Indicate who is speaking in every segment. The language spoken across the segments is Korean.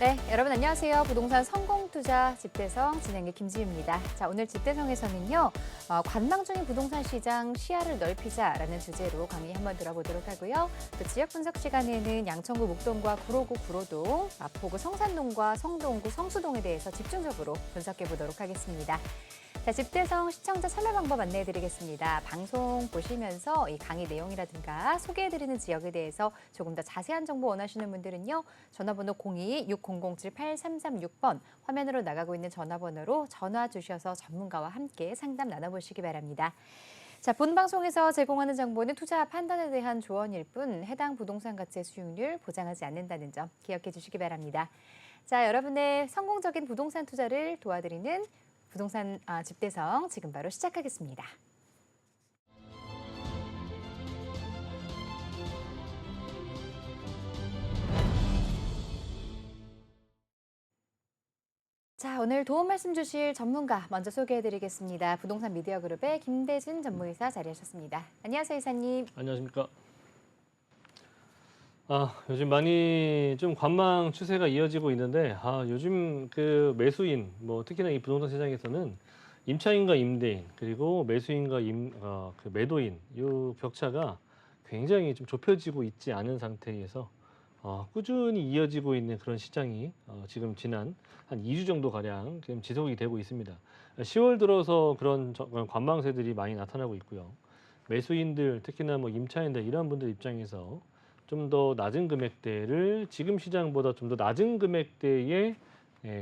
Speaker 1: 네, 여러분 안녕하세요. 부동산 성공투자 집대성 진행의 김지유입니다. 자, 오늘 집대성에서는요. 관망 중인 부동산 시장 시야를 넓히자라는 주제로 강의 한번 들어보도록 하고요. 또 지역 분석 시간에는 양천구 목동과 구로구 구로동, 마포구 성산동과 성동구 성수동에 대해서 집중적으로 분석해 보도록 하겠습니다. 자, 집대성 시청자 참여 방법 안내해드리겠습니다. 방송 보시면서 이 강의 내용이라든가 소개해드리는 지역에 대해서 조금 더 자세한 정보 원하시는 분들은요. 전화번호 02-6007-8336번 화면으로 나가고 있는 전화번호로 전화 주셔서 전문가와 함께 상담 나눠보시기 바랍니다. 자, 본 방송에서 제공하는 정보는 투자 판단에 대한 조언일 뿐 해당 부동산 가치의 수익률 보장하지 않는다는 점 기억해 주시기 바랍니다. 자, 여러분의 성공적인 부동산 투자를 도와드리는 부동산 집대성 지금 바로 시작하겠습니다. 자, 오늘 도움 말씀 주실 전문가 먼저 소개해드리겠습니다. 부동산 미디어 그룹의 김대진 전무이사 자리하셨습니다. 안녕하세요, 이사님.
Speaker 2: 안녕하십니까. 요즘 많이 좀 관망 추세가 이어지고 있는데, 요즘 그 매수인, 특히나 이 부동산 시장에서는 임차인과 임대인, 그리고 매수인과 그 매도인, 이 격차가 굉장히 좀 좁혀지고 있지 않은 상태에서 꾸준히 이어지고 있는 그런 시장이 지금 지난 한 2주 정도 가량 지금 지속이 되고 있습니다. 10월 들어서 그런 관망세들이 많이 나타나고 있고요. 매수인들, 특히나 임차인들 이런 분들 입장에서 좀 더 낮은 금액대를 지금 시장보다 좀 더 낮은 금액대의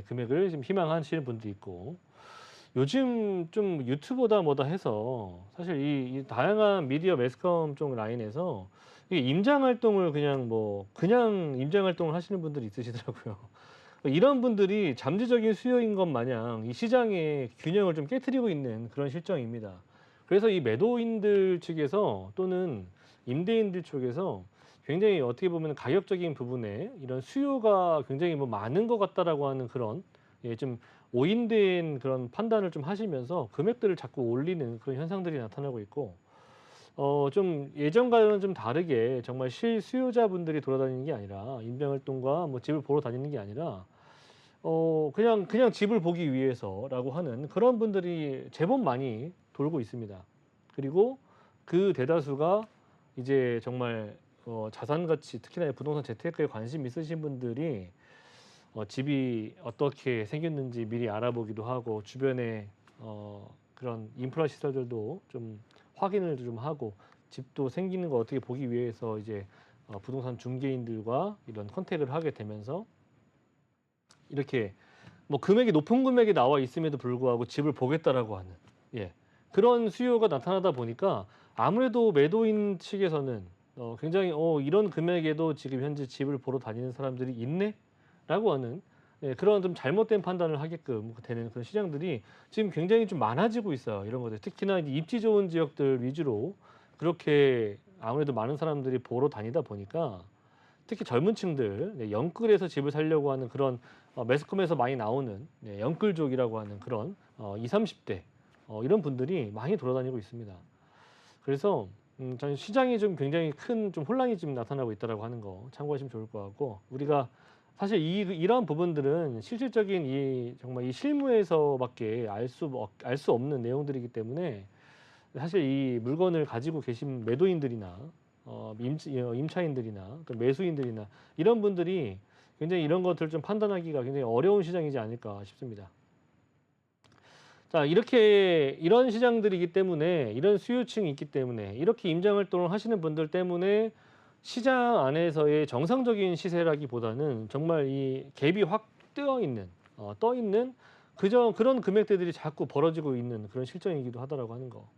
Speaker 2: 금액을 지금 희망하시는 분도 있고, 요즘 좀 유튜버다 뭐다 해서 사실 이 다양한 미디어 매스컴 쪽 라인에서 이 임장 활동을 그냥 임장 활동을 하시는 분들이 있으시더라고요. 이런 분들이 잠재적인 수요인 것 마냥 이 시장의 균형을 좀 깨트리고 있는 그런 실정입니다. 그래서 이 매도인들 측에서 또는 임대인들 쪽에서 굉장히 어떻게 보면 가격적인 부분에 이런 수요가 굉장히 많은 것 같다라고 하는 그런 좀 오인된 그런 판단을 좀 하시면서 금액들을 자꾸 올리는 그런 현상들이 나타나고 있고, 좀 예전과는 좀 다르게 정말 실수요자분들이 돌아다니는 게 아니라 임장활동과 집을 보러 다니는 게 아니라 그냥 집을 보기 위해서라고 하는 그런 분들이 제법 많이 돌고 있습니다. 그리고 그 대다수가 이제 정말 자산 가치, 특히나 부동산 재테크에 관심 있으신 분들이 집이 어떻게 생겼는지 미리 알아보기도 하고, 주변에 그런 인프라 시설들도 좀 확인을 좀 하고, 집도 생기는 거 어떻게 보기 위해서 이제 부동산 중개인들과 이런 컨택을 하게 되면서 이렇게 금액이 높은 금액이 나와 있음에도 불구하고 집을 보겠다라고 하는 그런 수요가 나타나다 보니까 아무래도 매도인 측에서는 굉장히 이런 금액에도 지금 현재 집을 보러 다니는 사람들이 있네? 라고 하는 그런 좀 잘못된 판단을 하게끔 되는 그런 시장들이 지금 굉장히 좀 많아지고 있어요. 이런 것들. 특히나 이제 입지 좋은 지역들 위주로 그렇게 아무래도 많은 사람들이 보러 다니다 보니까 특히 젊은 층들, 영끌에서 집을 살려고 하는 그런 매스컴에서 많이 나오는 영끌족이라고 하는 그런 20, 30대 이런 분들이 많이 돌아다니고 있습니다. 그래서 저는 시장이 좀 굉장히 큰 좀 혼란이 지금 나타나고 있다라고 하는 거 참고하시면 좋을 것 같고, 우리가 사실 이러한 부분들은 실질적인 정말 이 실무에서밖에 알 수 없는 내용들이기 때문에 사실 이 물건을 가지고 계신 매도인들이나 임차인들이나 매수인들이나 이런 분들이 굉장히 이런 것들을 좀 판단하기가 굉장히 어려운 시장이지 않을까 싶습니다. 자, 이런 시장들이기 때문에, 이런 수요층이 있기 때문에, 이렇게 임장 활동을 하시는 분들 때문에 시장 안에서의 정상적인 시세라기보다는 정말 이 갭이 확 떠 있는 그런 금액대들이 자꾸 벌어지고 있는 그런 실정이기도 하다라고 하는 거.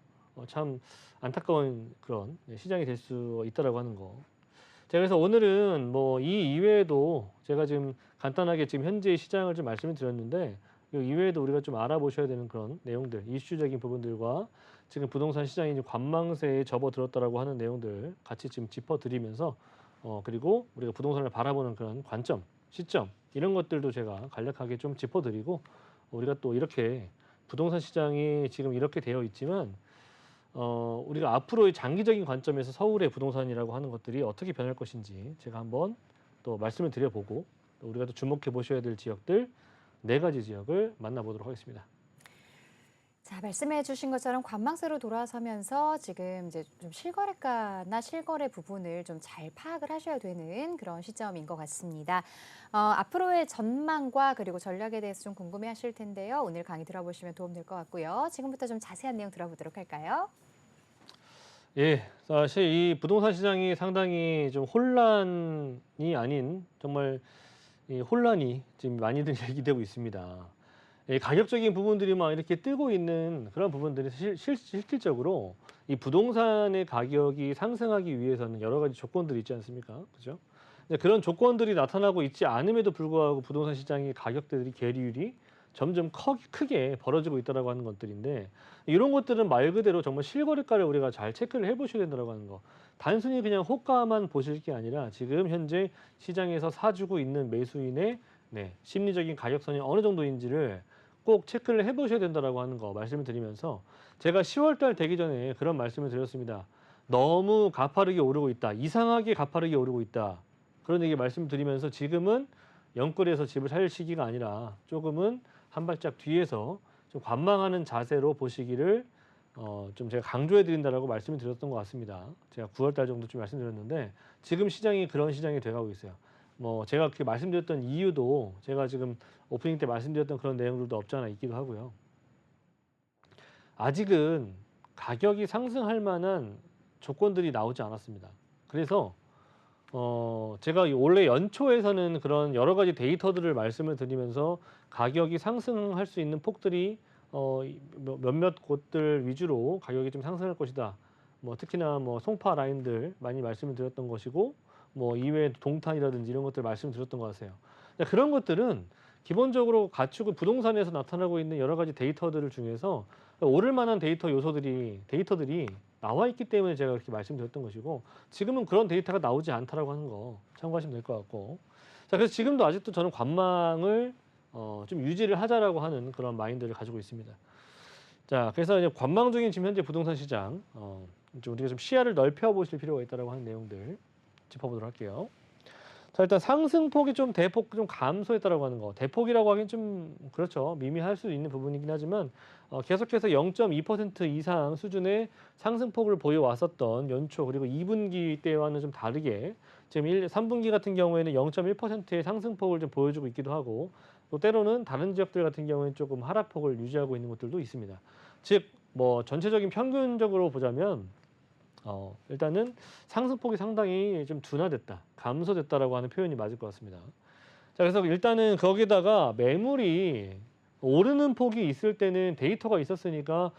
Speaker 2: 참 안타까운 그런 시장이 될 수 있다라고 하는 거. 자, 그래서 오늘은 이 이외에도 제가 지금 간단하게 지금 현재의 시장을 좀 말씀을 드렸는데, 이 이외에도 우리가 좀 알아보셔야 되는 그런 내용들, 이슈적인 부분들과 지금 부동산 시장이 관망세에 접어들었다라고 하는 내용들 같이 지금 짚어드리면서 그리고 우리가 부동산을 바라보는 그런 관점, 시점 이런 것들도 제가 간략하게 좀 짚어드리고, 우리가 또 이렇게 부동산 시장이 지금 이렇게 되어 있지만 우리가 앞으로의 장기적인 관점에서 서울의 부동산이라고 하는 것들이 어떻게 변할 것인지 제가 한번 또 말씀을 드려보고, 우리가 또 주목해 보셔야 될 지역들 4가지 지역을 만나보도록 하겠습니다.
Speaker 1: 자, 말씀해 주신 것처럼 관망세로 돌아서면서 지금 이제 좀 실거래가나 실거래 부분을 좀 잘 파악을 하셔야 되는 그런 시점인 것 같습니다. 앞으로의 전망과 그리고 전략에 대해서 좀 궁금해 하실 텐데요. 오늘 강의 들어보시면 도움 될 것 같고요. 지금부터 좀 자세한 내용 들어보도록 할까요?
Speaker 2: 예, 사실 이 부동산 시장이 상당히 좀 혼란이 아닌 정말 이 혼란이 지금 많이들 얘기되고 있습니다. 예, 가격적인 부분들이 막 이렇게 뜨고 있는 그런 부분들이 실질적으로 이 부동산의 가격이 상승하기 위해서는 여러 가지 조건들이 있지 않습니까? 그죠? 근데 그런 조건들이 나타나고 있지 않음에도 불구하고 부동산 시장의 가격대들이 계리율이 점점 크게 벌어지고 있다라고 하는 것들인데 이런 것들은 말 그대로 정말 실거래가를 우리가 잘 체크를 해보셔야 된다라고 하는 거. 단순히 그냥 호가만 보실 게 아니라 지금 현재 시장에서 사주고 있는 매수인의 심리적인 가격선이 어느 정도인지를 꼭 체크를 해보셔야 된다라고 하는 거 말씀을 드리면서 제가 10월 달 되기 전에 그런 말씀을 드렸습니다. 너무 가파르게 오르고 있다. 이상하게 가파르게 오르고 있다. 그런 얘기 말씀드리면서 지금은 영끌에서 집을 살 시기가 아니라 조금은 한 발짝 뒤에서 좀 관망하는 자세로 보시기를 좀 제가 강조해 드린다라고 말씀을 드렸던 것 같습니다. 제가 9월 달 정도쯤 말씀드렸는데 지금 시장이 그런 시장이 돼가고 있어요. 뭐 제가 그렇게 말씀드렸던 이유도 제가 지금 오프닝 때 말씀드렸던 그런 내용들도 없지 않아 있기도 하고요. 아직은 가격이 상승할 만한 조건들이 나오지 않았습니다. 그래서 제가 원래 연초에서는 그런 여러 가지 데이터들을 말씀을 드리면서 가격이 상승할 수 있는 폭들이 몇몇 곳들 위주로 가격이 좀 상승할 것이다. 뭐 특히나 뭐 송파 라인들 많이 말씀을 드렸던 것이고 뭐 이외에 동탄이라든지 이런 것들 말씀을 드렸던 것 같아요. 그런 것들은 기본적으로 가축을 부동산에서 나타나고 있는 여러 가지 데이터들을 중에서 오를 만한 데이터들이 나와 있기 때문에 제가 그렇게 말씀드렸던 것이고 지금은 그런 데이터가 나오지 않다라고 하는 거 참고하시면 될 것 같고 자 그래서 지금도 아직도 저는 관망을 좀 유지를 하자라고 하는 그런 마인드를 가지고 있습니다. 자 그래서 이제 관망 중인 지금 현재 부동산 시장 좀 우리가 좀 시야를 넓혀 보실 필요가 있다라고 하는 내용들 짚어보도록 할게요. 자 일단 상승폭이 좀 대폭 좀 감소했다라고 하는 거. 대폭이라고 하긴 좀 그렇죠. 미미할 수 있는 부분이긴 하지만 계속해서 0.2% 이상 수준의 상승폭을 보여왔었던 연초 그리고 2분기 때와는 좀 다르게 지금 3분기 같은 경우에는 0.1%의 상승폭을 좀 보여주고 있기도 하고 또 때로는 다른 지역들 같은 경우에는 조금 하락폭을 유지하고 있는 곳들도 있습니다. 즉 뭐 전체적인 평균적으로 보자면 일단은 상승폭이 상당히 좀 둔화됐다, 감소됐다라고 하는 표현이 맞을 것 같습니다. 자, 그래서 일단은 거기다가 매물이 오르는 폭이 있을 때는 데이터가 있었으니까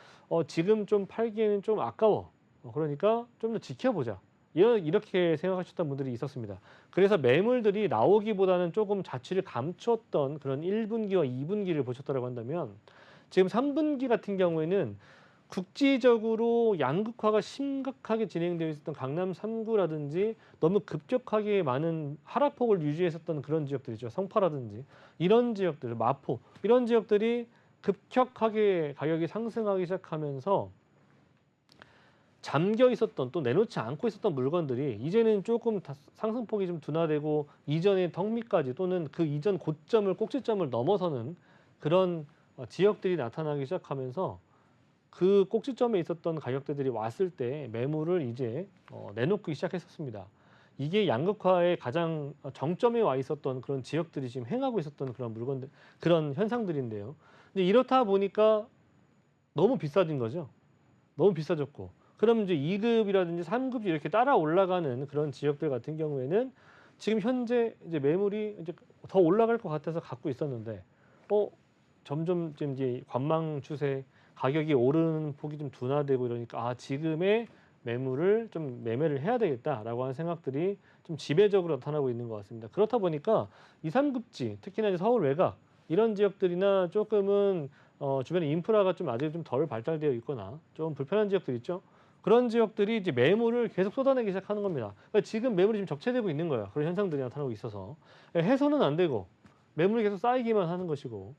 Speaker 2: 지금 좀 팔기에는 좀 아까워. 그러니까 좀 더 지켜보자. 이렇게 생각하셨던 분들이 있었습니다. 그래서 매물들이 나오기보다는 조금 자취를 감췄던 그런 1분기와 2분기를 보셨다고 한다면 지금 3분기 같은 경우에는 국지적으로 양극화가 심각하게 진행되어 있었던 강남 3구라든지 너무 급격하게 많은 하락폭을 유지했었던 그런 지역들이죠. 성파라든지 이런 지역들, 마포 이런 지역들이 급격하게 가격이 상승하기 시작하면서 잠겨 있었던 또 내놓지 않고 있었던 물건들이 이제는 조금 상승폭이 좀 둔화되고 이전의 턱밑까지 또는 그 이전 고점을 꼭지점을 넘어서는 그런 지역들이 나타나기 시작하면서 그 꼭지점에 있었던 가격대들이 왔을 때 매물을 이제 내놓기 시작했었습니다. 이게 양극화의 가장 정점에 와 있었던 그런 지역들이 지금 행하고 있었던 그런 물건들, 그런 현상들인데요. 근데 이렇다 보니까 너무 비싸진 거죠. 너무 비싸졌고. 그럼 이제 2급이라든지 3급이 이렇게 따라 올라가는 그런 지역들 같은 경우에는 지금 현재 이제 매물이 이제 더 올라갈 것 같아서 갖고 있었는데, 점점 지금 이제 관망 추세, 가격이 오르는 폭이 좀 둔화되고 이러니까 지금의 매물을 좀 매매를 해야 되겠다라고 하는 생각들이 좀 지배적으로 나타나고 있는 것 같습니다. 그렇다 보니까 2, 3급지, 특히나 이제 서울 외곽 이런 지역들이나 조금은 주변에 인프라가 좀 아직 좀 덜 발달되어 있거나 좀 불편한 지역들 있죠. 그런 지역들이 이제 매물을 계속 쏟아내기 시작하는 겁니다. 그러니까 지금 매물이 지금 적체되고 있는 거예요. 그런 현상들이 나타나고 있어서 해소는 안 되고 매물이 계속 쌓이기만 하는 것이고.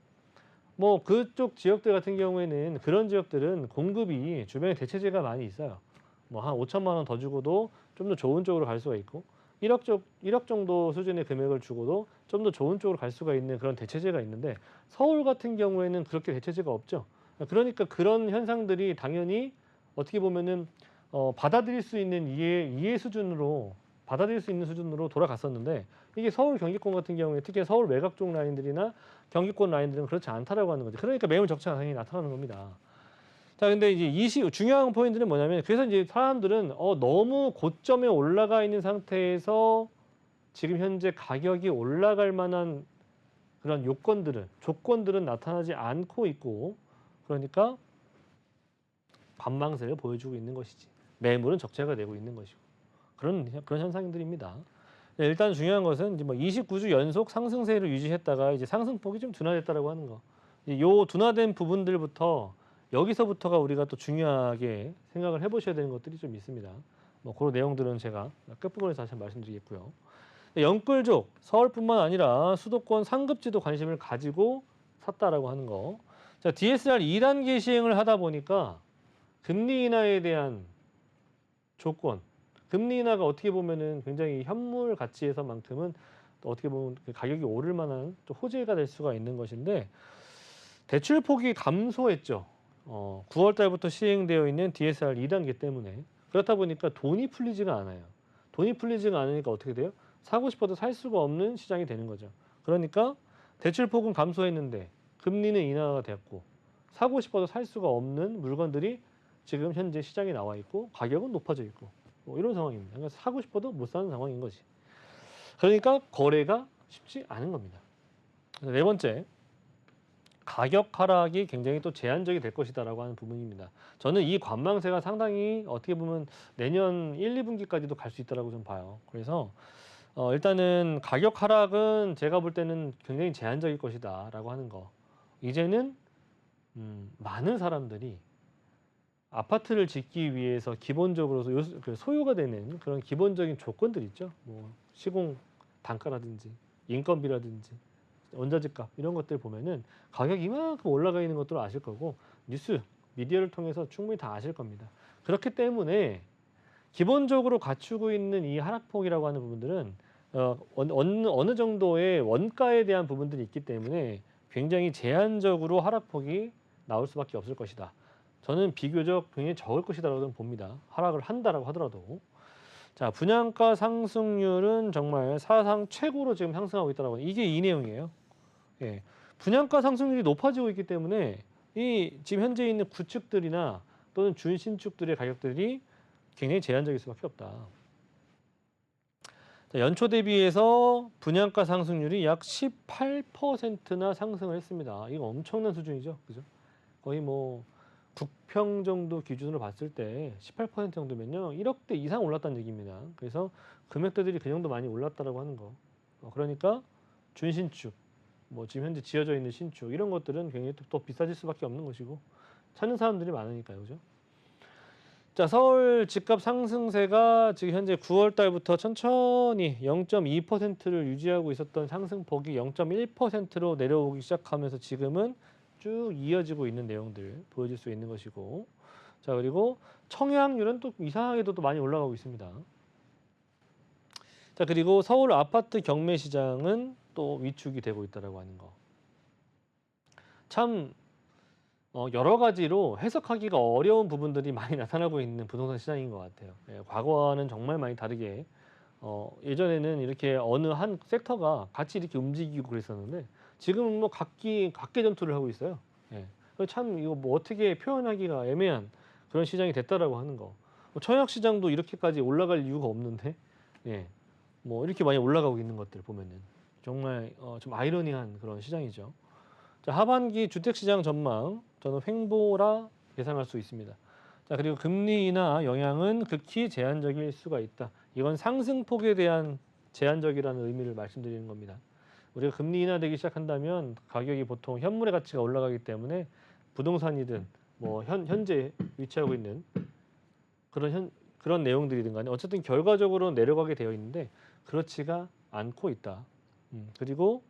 Speaker 2: 뭐 그쪽 지역들 같은 경우에는 그런 지역들은 공급이 주변에 대체재가 많이 있어요. 뭐 한 5천만 원 더 주고도 좀 더 좋은 쪽으로 갈 수가 있고 1억 정도 수준의 금액을 주고도 좀 더 좋은 쪽으로 갈 수가 있는 그런 대체제가 있는데 서울 같은 경우에는 그렇게 대체제가 없죠. 그러니까 그런 현상들이 당연히 어떻게 보면은 받아들일 수 있는 이해 수준으로 받아들일 수 있는 수준으로 돌아갔었는데 이게 서울 경기권 같은 경우에 특히 서울 외곽 쪽 라인들이나 경기권 라인들은 그렇지 않다라고 하는 거죠. 그러니까 매물 적자가 당연히 나타나는 겁니다. 자, 근데 이제 중요한 포인트는 뭐냐면 그래서 이제 사람들은 너무 고점에 올라가 있는 상태에서 지금 현재 가격이 올라갈 만한 그런 조건들은 나타나지 않고 있고 그러니까 관망세를 보여주고 있는 것이지. 매물은 적자가 되고 있는 것이고. 그런 현상들입니다. 네, 일단 중요한 것은 이제 뭐 29주 연속 상승세를 유지했다가 이제 상승폭이 좀 둔화됐다라고 하는 거. 요 둔화된 부분들부터 여기서부터가 우리가 또 중요하게 생각을 해보셔야 되는 것들이 좀 있습니다. 뭐 그런 내용들은 제가 끝부분에서 다시 말씀드리겠고요. 영끌족 서울뿐만 아니라 수도권 상급지도 관심을 가지고 샀다라고 하는 거. 자, DSR 2단계 시행을 하다 보니까 금리 인하에 대한 조건, 금리 인하가 어떻게 보면은 굉장히 현물 가치에서만큼은 또 어떻게 보면 가격이 오를 만한 또 호재가 될 수가 있는 것인데 대출 폭이 감소했죠. 9월 달부터 시행되어 있는 DSR 2단계 때문에 그렇다 보니까 돈이 풀리지가 않아요. 돈이 풀리지가 않으니까 어떻게 돼요? 사고 싶어도 살 수가 없는 시장이 되는 거죠. 그러니까 대출 폭은 감소했는데 금리는 인하가 됐고 사고 싶어도 살 수가 없는 물건들이 지금 현재 시장에 나와 있고 가격은 높아져 있고 뭐 이런 상황입니다. 그러니까 사고 싶어도 못 사는 상황인 거지. 그러니까 거래가 쉽지 않은 겁니다. 네 번째, 가격 하락이 굉장히 또 제한적이 될 것이다라고 하는 부분입니다. 저는 이 관망세가 상당히 어떻게 보면 내년 1, 2분기까지도 갈 수 있다라고 좀 봐요. 그래서 일단은 가격 하락은 제가 볼 때는 굉장히 제한적일 것이다라고 하는 거. 이제는 많은 사람들이 아파트를 짓기 위해서 기본적으로 소요가 되는 그런 기본적인 조건들 있죠. 뭐 시공 단가라든지 인건비라든지 원자재값 이런 것들 보면은 가격이 이만큼 올라가 있는 것들을 아실 거고 뉴스, 미디어를 통해서 충분히 다 아실 겁니다. 그렇기 때문에 기본적으로 갖추고 있는 이 하락폭이라고 하는 부분들은 어느 정도의 원가에 대한 부분들이 있기 때문에 굉장히 제한적으로 하락폭이 나올 수밖에 없을 것이다. 저는 비교적 굉장히 적을 것이다라고 봅니다. 하락을 한다라고 하더라도. 자, 분양가 상승률은 정말 사상 최고로 지금 상승하고 있다라고. 이게 이 내용이에요. 예. 분양가 상승률이 높아지고 있기 때문에 이 지금 현재 있는 구축들이나 또는 준신축들의 가격들이 굉장히 제한적일 수밖에 없다. 자, 연초 대비해서 분양가 상승률이 약 18%나 상승을 했습니다. 이거 엄청난 수준이죠. 그죠? 거의 뭐 국평 정도 기준으로 봤을 때 18% 정도면요. 1억대 이상 올랐다는 얘기입니다. 그래서 금액대들이 그 정도 많이 올랐다라고 하는 거. 그러니까 준신축, 뭐 지금 현재 지어져 있는 신축 이런 것들은 굉장히 또 비싸질 수밖에 없는 것이고 찾는 사람들이 많으니까요. 그죠? 자, 서울 집값 상승세가 지금 현재 9월 달부터 천천히 0.2%를 유지하고 있었던 상승폭이 0.1%로 내려오기 시작하면서 지금은 쭉 이어지고 있는 내용들 보여줄 수 있는 것이고 자 그리고 청약률은 또 이상하게도 또 많이 올라가고 있습니다. 자 그리고 서울 아파트 경매 시장은 또 위축이 되고 있다라고 하는 거. 참 여러 가지로 해석하기가 어려운 부분들이 많이 나타나고 있는 부동산 시장인 것 같아요. 예, 과거와는 정말 많이 다르게 예전에는 이렇게 어느 한 섹터가 같이 이렇게 움직이고 그랬었는데 지금은 뭐 각기 전투를 하고 있어요. 예. 참 이거 뭐 어떻게 표현하기가 애매한 그런 시장이 됐다라고 하는 거. 청약 시장도 이렇게까지 올라갈 이유가 없는데, 예. 뭐 이렇게 많이 올라가고 있는 것들 보면은 정말 좀 아이러니한 그런 시장이죠. 자, 하반기 주택 시장 전망 저는 횡보라 예상할 수 있습니다. 자, 그리고 금리 인하 영향은 극히 제한적일 수가 있다. 이건 상승폭에 대한 제한적이라는 의미를 말씀드리는 겁니다. 우리가 금리 인하되기 시작한다면 가격이 보통 현물의 가치가 올라가기 때문에 부동산이든 뭐 현재 위치하고 있는 그런 내용들이든 간에 어쨌든 결과적으로 내려가게 되어 있는데 그렇지가 않고 있다. 그리고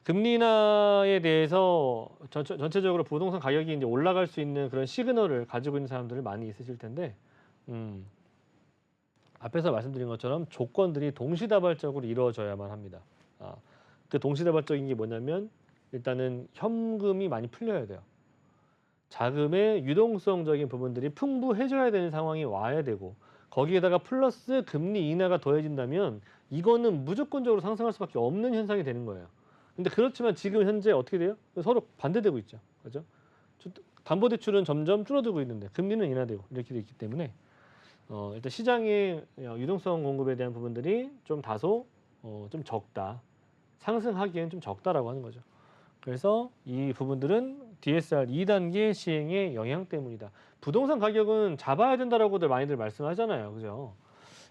Speaker 2: 금리 인하에 대해서 전체적으로 부동산 가격이 이제 올라갈 수 있는 그런 시그널을 가지고 있는 사람들이 많이 있으실 텐데 앞에서 말씀드린 것처럼 조건들이 동시다발적으로 이루어져야만 합니다. 그 동시다발적인 게 뭐냐면 일단은 현금이 많이 풀려야 돼요. 자금의 유동성적인 부분들이 풍부해져야 되는 상황이 와야 되고 거기에다가 플러스 금리 인하가 더해진다면 이거는 무조건적으로 상승할 수밖에 없는 현상이 되는 거예요. 근데 그렇지만 지금 현재 어떻게 돼요? 서로 반대되고 있죠. 그죠? 담보대출은 점점 줄어들고 있는데 금리는 인하되고 이렇게 돼 있기 때문에 일단 시장의 유동성 공급에 대한 부분들이 좀 다소 좀 적다. 상승하기엔 좀 적다라고 하는 거죠. 그래서 이 부분들은 DSR 2단계 시행의 영향 때문이다. 부동산 가격은 잡아야 된다라고들 많이들 말씀하잖아요. 그죠?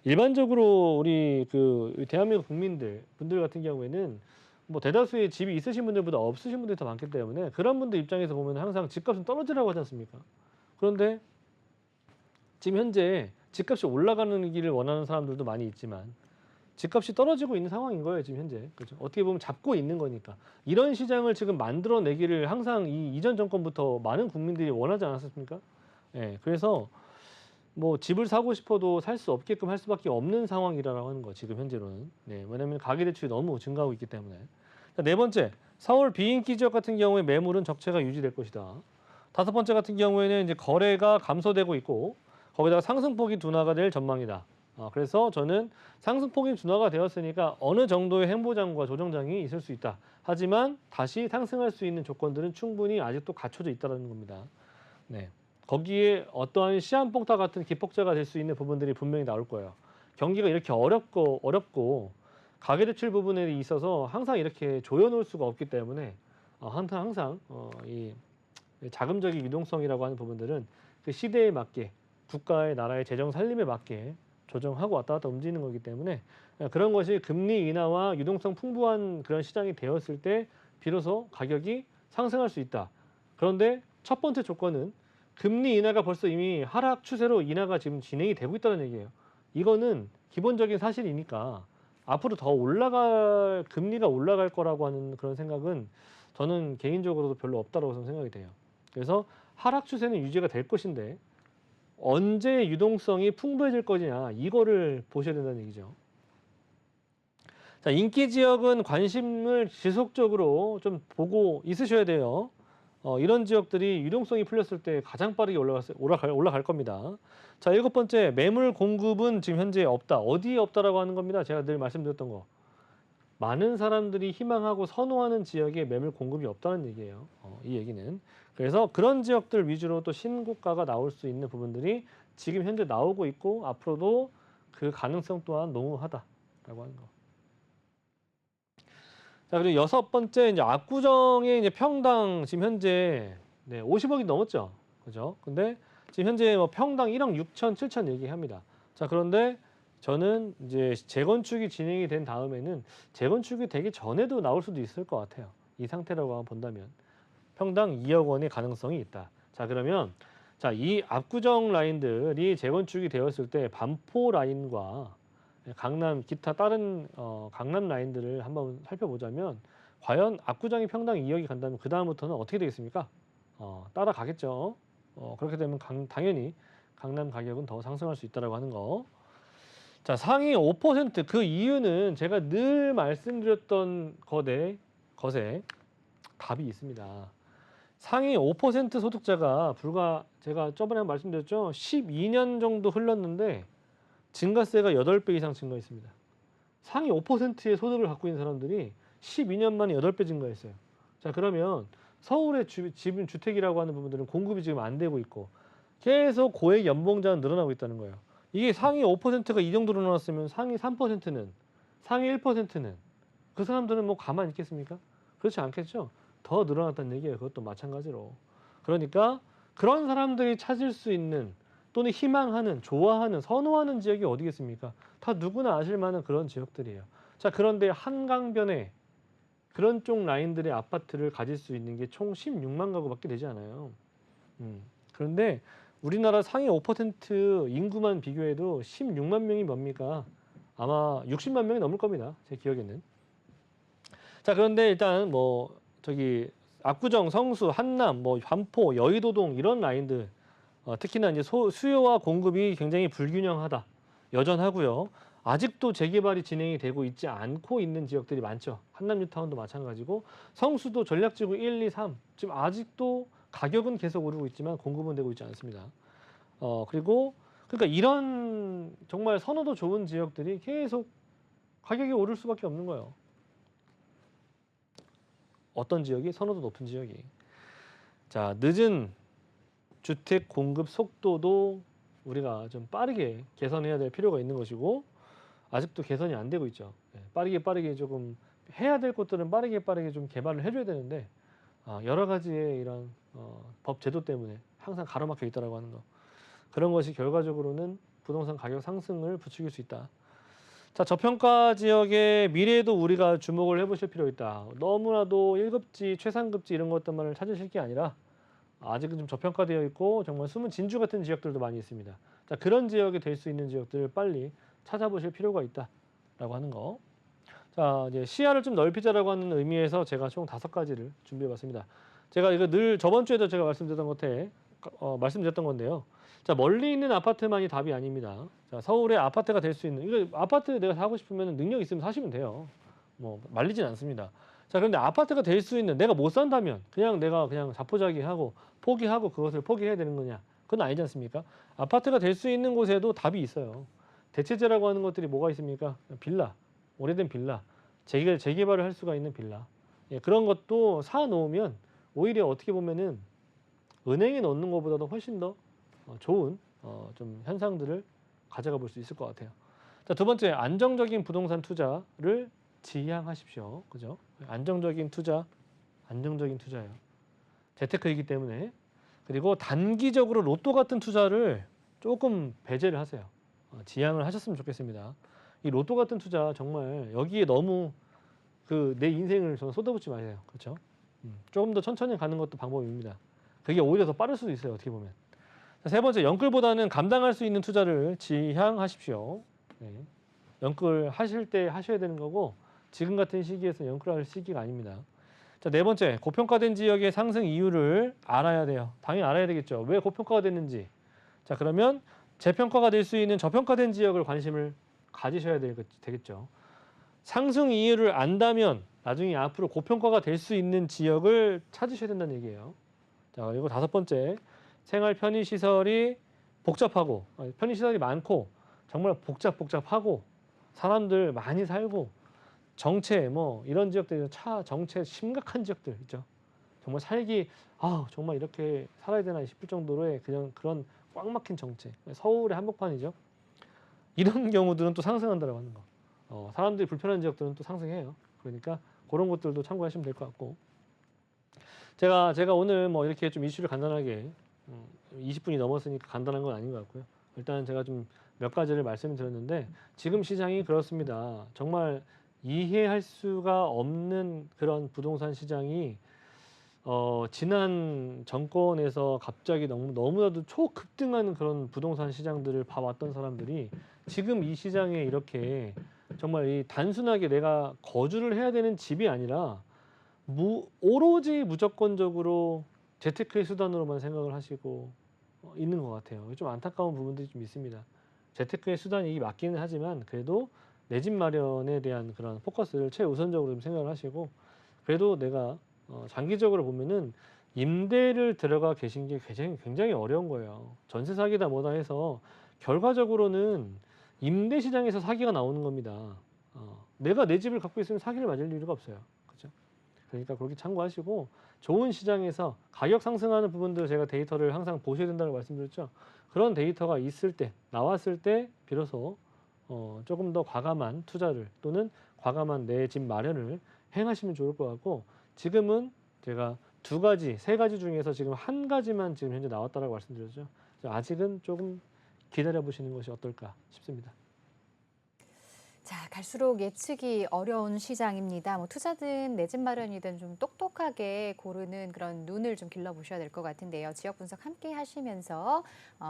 Speaker 2: 일반적으로 우리 그 대한민국 분들 같은 경우에는 뭐 대다수의 집이 있으신 분들보다 없으신 분들이 더 많기 때문에 그런 분들 입장에서 보면 항상 집값은 떨어지라고 하지 않습니까? 그런데 지금 현재 집값이 올라가는 길을 원하는 사람들도 많이 있지만 집값이 떨어지고 있는 상황인 거예요, 지금 현재. 그죠? 어떻게 보면 잡고 있는 거니까. 이런 시장을 지금 만들어내기를 항상 이 이전 정권부터 많은 국민들이 원하지 않았습니까? 예, 그래서 뭐 집을 사고 싶어도 살 수 없게끔 할 수밖에 없는 상황이라고 하는 거, 지금 현재로는. 네, 왜냐하면 가계대출이 너무 증가하고 있기 때문에. 자, 네 번째, 서울 비인기 지역 같은 경우에 매물은 적체가 유지될 것이다. 다섯 번째 같은 경우에는 이제 거래가 감소되고 있고 거기다가 상승폭이 둔화가 될 전망이다. 그래서 저는 상승폭이 둔화가 되었으니까 어느 정도의 행보장과 조정장이 있을 수 있다. 하지만 다시 상승할 수 있는 조건들은 충분히 아직도 갖춰져 있다는 겁니다. 네. 거기에 어떠한 시한폭탄 같은 기폭제가 될 수 있는 부분들이 분명히 나올 거예요. 경기가 이렇게 어렵고 가계대출 부분에 있어서 항상 이렇게 조여놓을 수가 없기 때문에 항상 이 자금적인 유동성이라고 하는 부분들은 그 시대에 맞게 국가의 나라의 재정 살림에 맞게 조정하고 왔다 갔다 움직이는 거기 때문에 그런 것이 금리 인하와 유동성 풍부한 그런 시장이 되었을 때 비로소 가격이 상승할 수 있다. 그런데 첫 번째 조건은 금리 인하가 벌써 이미 하락 추세로 인하가 지금 진행이 되고 있다는 얘기예요. 이거는 기본적인 사실이니까 앞으로 더 금리가 올라갈 거라고 하는 그런 생각은 저는 개인적으로도 별로 없다고 저는 생각이 돼요. 그래서 하락 추세는 유지가 될 것인데 언제 유동성이 풍부해질 거냐 이거를 보셔야 된다는 얘기죠. 자, 인기 지역은 관심을 지속적으로 좀 보고 있으셔야 돼요. 이런 지역들이 유동성이 풀렸을 때 가장 빠르게 올라갈 겁니다. 자, 일곱 번째, 매물 공급은 지금 현재 없다. 어디에 없다라고 하는 겁니다. 제가 늘 말씀드렸던 거. 많은 사람들이 희망하고 선호하는 지역에 매물 공급이 없다는 얘기예요. 이 얘기는. 그래서 그런 지역들 위주로 또 신고가가 나올 수 있는 부분들이 지금 현재 나오고 있고 앞으로도 그 가능성 또한 농후하다라고 하는 거. 자, 그리고 여섯 번째, 이제 압구정의 이제 평당 지금 현재 50억이 넘었죠. 그죠? 근데 지금 현재 뭐 평당 1억 6천, 7천 얘기합니다. 자, 그런데 저는 이제 재건축이 진행이 된 다음에는 재건축이 되기 전에도 나올 수도 있을 것 같아요. 이 상태라고 본다면. 평당 2억 원의 가능성이 있다. 자, 그러면 자, 이 압구정 라인들이 재건축이 되었을 때 반포 라인과 강남 기타 다른 강남 라인들을 한번 살펴보자면 과연 압구정이 평당 2억이 간다면 그 다음부터는 어떻게 되겠습니까? 따라가겠죠. 그렇게 되면 당연히 강남 가격은 더 상승할 수 있다라고 하는 거. 자, 상위 5% 그 이유는 제가 늘 말씀드렸던 것에 답이 있습니다. 상위 5% 소득자가 불과 제가 저번에 말씀드렸죠. 12년 정도 흘렀는데 증가세가 8배 이상 증가했습니다. 상위 5%의 소득을 갖고 있는 사람들이 12년 만에 8배 증가했어요. 자, 그러면 서울의 집은 주택이라고 하는 부분들은 공급이 지금 안 되고 있고 계속 고액 연봉자는 늘어나고 있다는 거예요. 이게 상위 5%가 이 정도로 늘어났으면 상위 3%는 상위 1%는 그 사람들은 뭐 가만히 있겠습니까? 그렇지 않겠죠? 더 늘어났다는 얘기예요. 그것도 마찬가지로. 그러니까 그런 사람들이 찾을 수 있는 또는 희망하는, 좋아하는, 선호하는 지역이 어디겠습니까? 다 누구나 아실 만한 그런 지역들이에요. 자, 그런데 한강변에 그런 쪽 라인들의 아파트를 가질 수 있는 게 총 16만 가구밖에 되지 않아요. 그런데 우리나라 상위 5% 인구만 비교해도 16만 명이 뭡니까? 아마 60만 명이 넘을 겁니다. 제 기억에는. 자, 그런데 일단 뭐 저기 압구정, 성수, 한남, 뭐 반포, 여의도동 이런 라인들 특히나 이제 수요와 공급이 굉장히 불균형하다. 여전하고요. 아직도 재개발이 진행이 되고 있지 않고 있는 지역들이 많죠. 한남 뉴타운도 마찬가지고 성수도 전략지구 1, 2, 3 지금 아직도 가격은 계속 오르고 있지만 공급은 되고 있지 않습니다. 그리고 그러니까 이런 정말 선호도 좋은 지역들이 계속 가격이 오를 수밖에 없는 거예요. 어떤 지역이? 선호도 높은 지역이. 자, 늦은 주택 공급 속도도 우리가 좀 빠르게 개선해야 될 필요가 있는 것이고 아직도 개선이 안 되고 있죠. 빠르게 조금 해야 될 것들은 빠르게 좀 개발을 해줘야 되는데 여러 가지의 이런 법 제도 때문에 항상 가로막혀 있다라고 하는 거. 그런 것이 결과적으로는 부동산 가격 상승을 부추길 수 있다. 자, 저평가 지역의 미래에도 우리가 주목을 해보실 필요 있다. 너무나도 1급지, 최상급지 이런 것들만을 찾으실 게 아니라 아직은 좀 저평가되어 있고 정말 숨은 진주 같은 지역들도 많이 있습니다. 자, 그런 지역이 될 수 있는 지역들을 빨리 찾아보실 필요가 있다라고 하는 거. 자, 이제 시야를 좀 넓히자라고 하는 의미에서 제가 총 5가지를 준비해봤습니다. 제가 이거 늘 저번 주에도 제가 말씀드렸던 건데요. 자, 멀리 있는 아파트만이 답이 아닙니다. 자, 서울에 아파트가 될 수 있는 이거 아파트 내가 사고 싶으면 능력 있으면 사시면 돼요. 뭐 말리진 않습니다. 자, 그런데 아파트가 될 수 있는 내가 못 산다면 내가 그냥 자포자기하고 포기하고 그것을 포기해야 되는 거냐? 그건 아니지 않습니까? 아파트가 될 수 있는 곳에도 답이 있어요. 대체제라고 하는 것들이 뭐가 있습니까? 빌라, 오래된 빌라, 재개발을 할 수가 있는 빌라. 예, 그런 것도 사 놓으면 오히려 어떻게 보면은 은행에 넣는 것보다도 훨씬 더 좋은 좀 현상들을 가져가 볼 수 있을 것 같아요. 자, 두 번째, 안정적인 부동산 투자를 지향하십시오. 그죠? 안정적인 투자예요. 재테크이기 때문에. 그리고 단기적으로 로또 같은 투자를 조금 배제를 하세요. 지양을 하셨으면 좋겠습니다. 이 로또 같은 투자 정말 여기에 너무 내 인생을 저는 쏟아붓지 마세요. 그렇죠? 조금 더 천천히 가는 것도 방법입니다. 그게 오히려 더 빠를 수도 있어요. 어떻게 보면. 자, 세 번째, 영끌보다는 감당할 수 있는 투자를 지향하십시오. 네. 영끌 하실 때 하셔야 되는 거고 지금 같은 시기에서 영끌할 시기가 아닙니다. 자, 네 번째, 고평가된 지역의 상승 이유를 알아야 돼요. 당연히 알아야 되겠죠. 왜 고평가가 됐는지. 자, 그러면 재평가가 될 수 있는 저평가된 지역을 관심을 가지셔야 되겠죠. 상승 이유를 안다면 나중에 앞으로 고평가가 될 수 있는 지역을 찾으셔야 된다는 얘기예요. 자, 그리고 다섯 번째, 생활 편의시설이 복잡하고 편의시설이 많고 정말 복잡하고 사람들 많이 살고 정체 뭐 이런 지역들 정체 심각한 지역들 있죠. 정말 살기 정말 이렇게 살아야 되나 싶을 정도로의 그냥 그런 꽉 막힌 정체. 서울의 한복판이죠. 이런 경우들은 또 상승한다고 하는 거. 사람들이 불편한 지역들은 또 상승해요. 그러니까 그런 것들도 참고하시면 될 것 같고. 제가 오늘 뭐 이렇게 좀 이슈를 간단하게 20분이 넘었으니까 간단한 건 아닌 것 같고요. 일단 제가 좀 몇 가지를 말씀드렸는데 지금 시장이 그렇습니다. 정말 이해할 수가 없는 그런 부동산 시장이 지난 정권에서 갑자기 너무나도 초급등하는 그런 부동산 시장들을 봐왔던 사람들이 지금 이 시장에 이렇게 정말 이 단순하게 내가 거주를 해야 되는 집이 아니라 오로지 무조건적으로 재테크의 수단으로만 생각을 하시고 있는 것 같아요. 좀 안타까운 부분들이 좀 있습니다. 재테크의 수단이 맞기는 하지만 그래도 내 집 마련에 대한 그런 포커스를 최우선적으로 좀 생각을 하시고 그래도 내가 장기적으로 보면은 임대를 들어가 계신 게 굉장히 어려운 거예요. 전세 사기다 뭐다 해서 결과적으로는 임대 시장에서 사기가 나오는 겁니다. 내가 내 집을 갖고 있으면 사기를 맞을 이유가 없어요. 그렇죠? 그러니까 그렇게 참고하시고 좋은 시장에서 가격 상승하는 부분들 제가 데이터를 항상 보셔야 된다고 말씀드렸죠. 그런 데이터가 나왔을 때 비로소 조금 더 과감한 투자를 또는 과감한 내 집 마련을 행하시면 좋을 것 같고 지금은 제가 세 가지 중에서 지금 한 가지만 지금 현재 나왔다라고 말씀드렸죠. 아직은 조금 기다려 보시는 것이 어떨까 싶습니다.
Speaker 1: 자, 갈수록 예측이 어려운 시장입니다. 뭐 투자든 내 집 마련이든 좀 똑똑하게 고르는 그런 눈을 좀 길러보셔야 될 것 같은데요. 지역 분석 함께 하시면서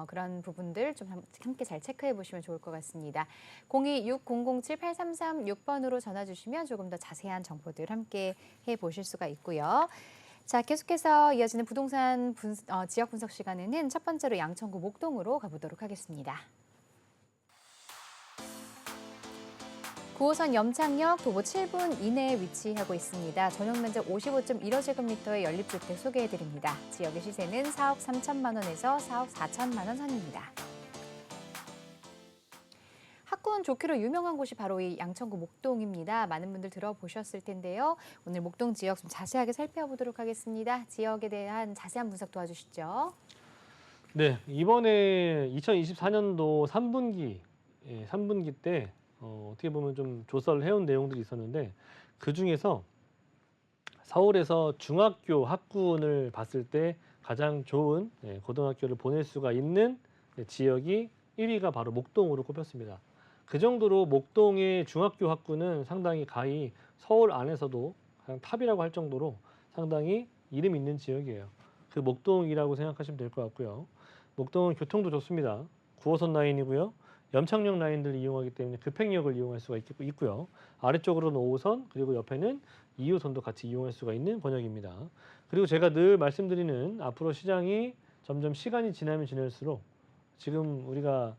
Speaker 1: 그런 부분들 좀 함께 잘 체크해 보시면 좋을 것 같습니다. 0260078336번으로 전화 주시면 조금 더 자세한 정보들 함께 해보실 수가 있고요. 자, 계속해서 이어지는 부동산 지역 분석 시간에는 첫 번째로 양천구 목동으로 가보도록 하겠습니다. 9호선 염창역 도보 7분 이내에 위치하고 있습니다. 전용 면적 55.15제곱미터의 연립주택 소개해드립니다. 지역의 시세는 4억 3천만 원에서 4억 4천만 원 선입니다. 학군 좋기로 유명한 곳이 바로 이 양천구 목동입니다. 많은 분들 들어보셨을 텐데요. 오늘 목동 지역 좀 자세하게 살펴보도록 하겠습니다. 지역에 대한 자세한 분석 도와주시죠.
Speaker 2: 네, 이번에 2024년도 3분기 때 어떻게 보면 좀 조사를 해온 내용들이 있었는데 그 중에서 서울에서 중학교 학군을 봤을 때 가장 좋은 고등학교를 보낼 수가 있는 지역이 1위가 바로 목동으로 꼽혔습니다. 그 정도로 목동의 중학교 학군은 상당히 가히 서울 안에서도 가장 탑이라고 할 정도로 상당히 이름 있는 지역이에요. 그 목동이라고 생각하시면 될 것 같고요. 목동은 교통도 좋습니다. 9호선 라인이고요. 염창역 라인들을 이용하기 때문에 급행역을 이용할 수가 있고요. 아래쪽으로는 5호선 그리고 옆에는 2호선도 같이 이용할 수가 있는 권역입니다. 그리고 제가 늘 말씀드리는 앞으로 시장이 점점 시간이 지나면 지날수록 지금 우리가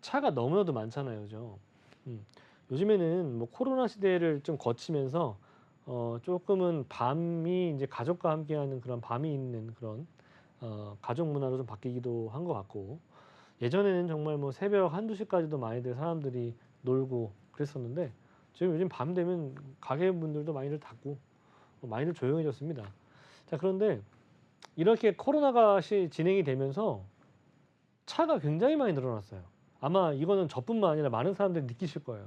Speaker 2: 차가 너무나도 많잖아요, 그죠? 요즘에는 뭐 코로나 시대를 좀 거치면서 조금은 밤이 이제 가족과 함께하는 그런 밤이 있는 그런 가족 문화로 좀 바뀌기도 한 것 같고 예전에는 정말 뭐 새벽 1~2시까지도 많이들 사람들이 놀고 그랬었는데 지금 요즘 밤 되면 가게 문들도 많이들 닫고 많이들 조용해졌습니다. 자, 그런데 이렇게 코로나가 진행이 되면서 차가 굉장히 많이 늘어났어요. 아마 이거는 저뿐만 아니라 많은 사람들이 느끼실 거예요.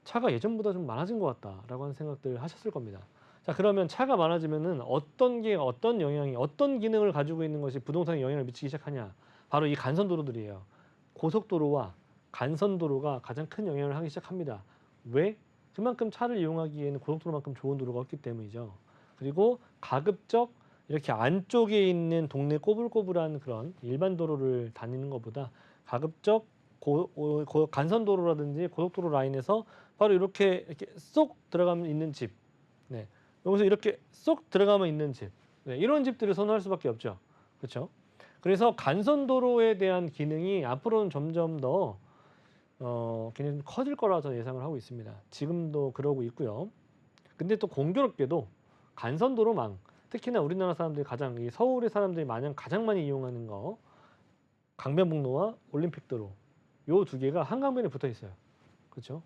Speaker 2: 차가 예전보다 좀 많아진 것 같다라고 하는 생각들 하셨을 겁니다. 자, 그러면 차가 많아지면은 어떤 영향이, 어떤 기능을 가지고 있는 것이 부동산에 영향을 미치기 시작하냐? 바로 이 간선도로들이에요. 고속도로와 간선도로가 가장 큰 영향을 하기 시작합니다. 왜? 그만큼 차를 이용하기에는 고속도로만큼 좋은 도로가 없기 때문이죠. 그리고 가급적 이렇게 안쪽에 있는 동네 꼬불꼬불한 그런 일반 도로를 다니는 것보다 가급적 간선도로라든지 고속도로 라인에서 바로 이렇게 쏙 들어가면 있는 집, 네, 여기서 이렇게 쏙 들어가면 있는 집, 네, 이런 집들을 선호할 수밖에 없죠. 그렇죠? 그래서 간선도로에 대한 기능이 앞으로는 점점 더 굉장히 커질 거라 저는 예상을 하고 있습니다. 지금도 그러고 있고요. 근데 또 공교롭게도 간선도로망, 특히나 우리나라 사람들이 이 서울의 사람들이 가장 많이 이용하는 거 강변북로와 올림픽도로 요 두 개가 한강변에 붙어 있어요. 그렇죠?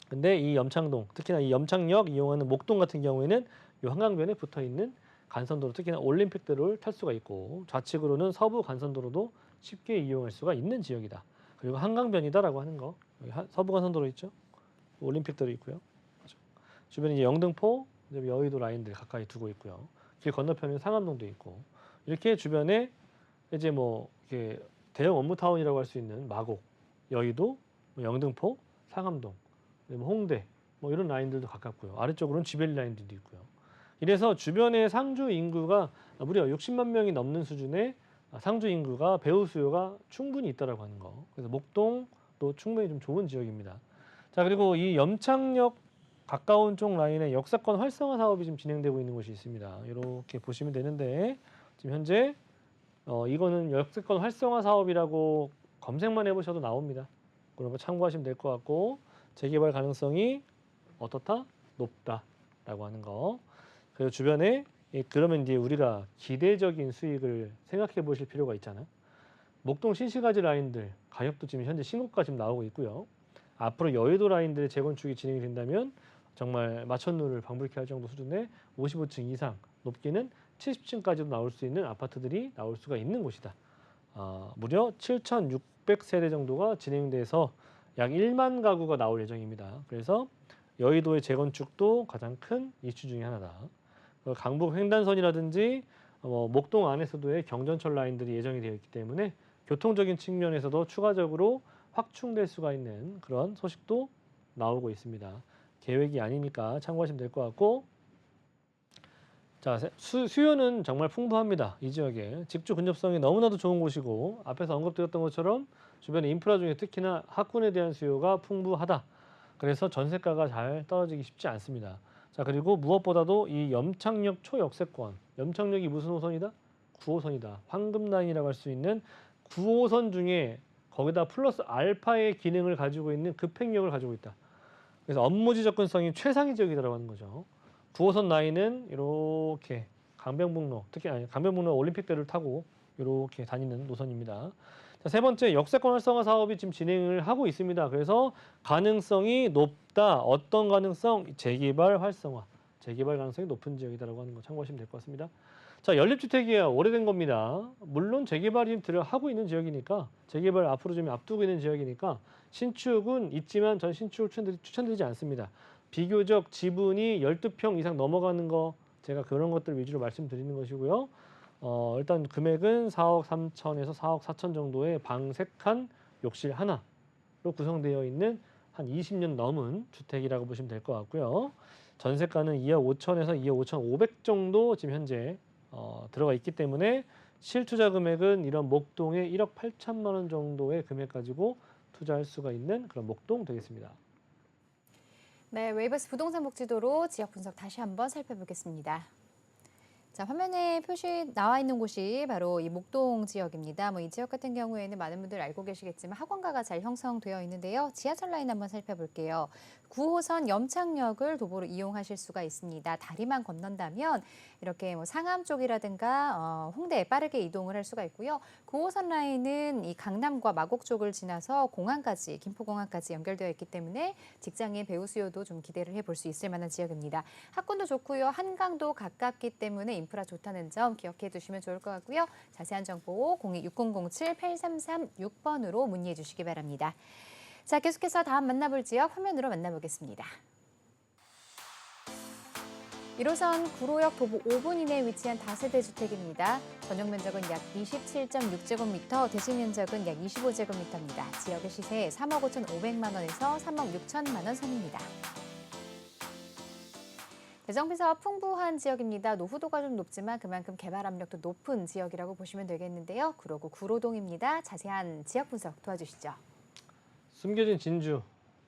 Speaker 2: 근데 이 염창동, 특히나 이 염창역 이용하는 목동 같은 경우에는 요 한강변에 붙어 있는 간선도로, 특히나 올림픽도로를 탈 수가 있고 좌측으로는 서부 간선도로도 쉽게 이용할 수가 있는 지역이다. 그리고 한강변이다라고 하는 거, 여기 서부 간선도로 있죠? 올림픽도로 있고요. 그렇죠? 주변에 이제 영등포, 여의도 라인들 가까이 두고 있고요. 길 건너편에 상암동도 있고 이렇게 주변에 이제 뭐 이렇게 대형 업무타운이라고 할 수 있는 마곡, 여의도, 영등포, 상암동, 홍대 뭐 이런 라인들도 가깝고요. 아래쪽으로는 지벨 라인들도 있고요. 이래서 주변의 상주 인구가 무려 60만 명이 넘는 수준의 상주 인구가 배우 수요가 충분히 있다라고 하는 거. 그래서 목동도 충분히 좀 좋은 지역입니다. 자, 그리고 이 염창역 가까운 쪽 라인에 역사권 활성화 사업이 지금 진행되고 있는 곳이 있습니다. 이렇게 보시면 되는데 지금 현재 이거는 역세권 활성화 사업이라고 검색만 해보셔도 나옵니다. 그런 거 참고하시면 될 것 같고 재개발 가능성이 어떻다? 높다라고 하는 거. 그리고 주변에 그러면 이제 우리가 기대적인 수익을 생각해 보실 필요가 있잖아요. 목동 신시가지 라인들 가격도 지금 현재 신고가 지금 나오고 있고요. 앞으로 여의도 라인들의 재건축이 진행이 된다면 정말 마천루를 방불케 할 정도 수준의 55층 이상, 높게는 70층까지도 나올 수 있는 아파트들이 나올 수가 있는 곳이다. 무려 7,600세대 정도가 진행돼서 약 1만 가구가 나올 예정입니다. 그래서 여의도의 재건축도 가장 큰 이슈 중에 하나다. 강북 횡단선이라든지 목동 안에서도의 경전철 라인들이 예정이 되어 있기 때문에 교통적인 측면에서도 추가적으로 확충될 수가 있는 그런 소식도 나오고 있습니다. 계획이 아니니까 참고하시면 될 것 같고, 자, 수요는 정말 풍부합니다. 이 지역에 집주 근접성이 너무나도 좋은 곳이고 앞에서 언급드렸던 것처럼 주변의 인프라 중에 특히나 학군에 대한 수요가 풍부하다. 그래서 전세가가 잘 떨어지기 쉽지 않습니다. 자, 그리고 무엇보다도 이 염창역 초역세권, 염창역이 무슨 호선이다? 9호선이다. 황금라인이라고 할 수 있는 9호선 중에 거기다 플러스 알파의 기능을 가지고 있는 급행역을 가지고 있다. 그래서 업무지 접근성이 최상위 지역이라고 하는 거죠. 9호선 라인은 이렇게 강변북로, 특히 강변북로 올림픽대로를 타고 이렇게 다니는 노선입니다. 자, 세 번째, 역세권 활성화 사업이 지금 진행을 하고 있습니다. 그래서 가능성이 높다. 어떤 가능성? 재개발 활성화. 재개발 가능성이 높은 지역이다라고 하는 거 참고하시면 될 것 같습니다. 자, 연립주택이야 오래된 겁니다. 물론 재개발이 하고 있는 지역이니까 재개발 앞으로 좀 앞두고 있는 지역이니까 신축은 있지만 전 신축을 추천드리지 않습니다. 비교적 지분이 12평 이상 넘어가는 거 제가 그런 것들 위주로 말씀드리는 것이고요. 일단 금액은 4억 3천에서 4억 4천 정도의 방 3칸, 욕실 하나로 구성되어 있는 한 20년 넘은 주택이라고 보시면 될 것 같고요. 전세가는 2억 5천에서 2억 5천 5백 정도 지금 현재 들어가 있기 때문에 실투자 금액은 이런 목동의 1억 8천만 원 정도의 금액 가지고 투자할 수가 있는 그런 목동 되겠습니다.
Speaker 1: 네, 웨이버스 부동산 복지도로 지역 분석 다시 한번 살펴보겠습니다. 자, 화면에 표시 나와 있는 곳이 바로 이 목동 지역입니다. 이 지역 같은 경우에는 많은 분들 알고 계시겠지만 학원가가 잘 형성되어 있는데요. 지하철 라인 한번 살펴볼게요. 9호선 염창역을 도보로 이용하실 수가 있습니다. 다리만 건넌다면 이렇게 상암 쪽이라든가 홍대에 빠르게 이동을 할 수가 있고요. 9호선 라인은 이 강남과 마곡 쪽을 지나서 공항까지, 김포공항까지 연결되어 있기 때문에 직장인 배우 수요도 좀 기대를 해볼 수 있을 만한 지역입니다. 학군도 좋고요. 한강도 가깝기 때문에 인프라 좋다는 점 기억해 두시면 좋을 것 같고요. 자세한 정보 02-6007-8336번으로 문의해 주시기 바랍니다. 자, 계속해서 다음 만나볼 지역 화면으로 만나보겠습니다. 1호선 구로역 도보 5분 이내에 위치한 다세대 주택입니다. 전용 면적은 약 27.6제곱미터, 대지 면적은 약 25제곱미터입니다. 지역의 시세 3억 5,500만 원에서 3억 6천만 원 선입니다. 재정비사가 풍부한 지역입니다. 노후도가 좀 높지만 그만큼 개발 압력도 높은 지역이라고 보시면 되겠는데요. 구로구 구로동입니다. 자세한 지역 분석 도와주시죠.
Speaker 2: 숨겨진 진주,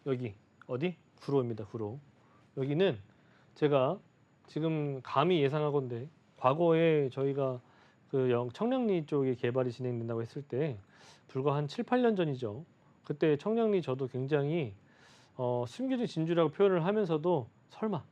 Speaker 2: 여기 어디? 구로입니다. 구로. 여기는 제가 지금 감히 예상하건대 과거에 저희가 청량리 쪽에 개발이 진행된다고 했을 때 불과 한 7, 8년 전이죠. 그때 청량리 저도 굉장히 숨겨진 진주라고 표현을 하면서도 설마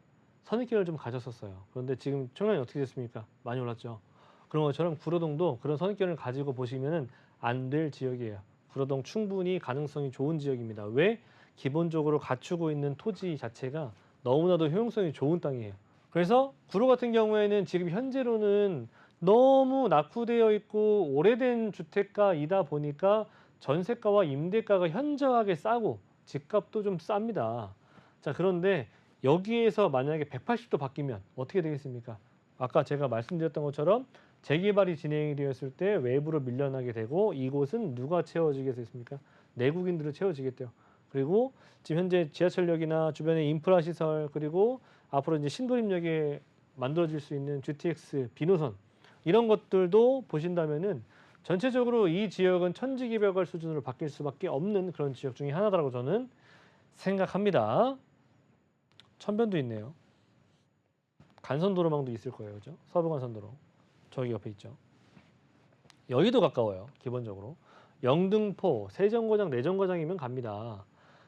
Speaker 2: 선입견을 좀 가졌었어요. 그런데 지금 청량리 어떻게 됐습니까? 많이 올랐죠. 그런 것처럼 구로동도 그런 선입견을 가지고 보시면은 안 될 지역이에요. 구로동 충분히 가능성이 좋은 지역입니다. 왜? 기본적으로 갖추고 있는 토지 자체가 너무나도 효용성이 좋은 땅이에요. 그래서 구로 같은 경우에는 지금 현재로는 너무 낙후되어 있고 오래된 주택가이다 보니까 전세가와 임대가가 현저하게 싸고 집값도 좀 쌉니다. 자, 그런데 여기에서 만약에 180도 바뀌면 어떻게 되겠습니까? 아까 제가 말씀드렸던 것처럼 재개발이 진행이 되었을 때 외부로 밀려나게 되고 이곳은 누가 채워지겠습니까? 내국인들을 채워지겠대요. 그리고 지금 현재 지하철역이나 주변의 인프라 시설 그리고 앞으로 이제 신도림역에 만들어질 수 있는 GTX 비노선 이런 것들도 보신다면은 전체적으로 이 지역은 천지개벽할 수준으로 바뀔 수밖에 없는 그런 지역 중에 하나다라고 저는 생각합니다. 천변도 있네요. 간선도로망도 있을 거예요, 그죠? 서부간선도로 저기 옆에 있죠. 여의도 가까워요, 기본적으로. 영등포, 세정거장, 내정거장이면 갑니다.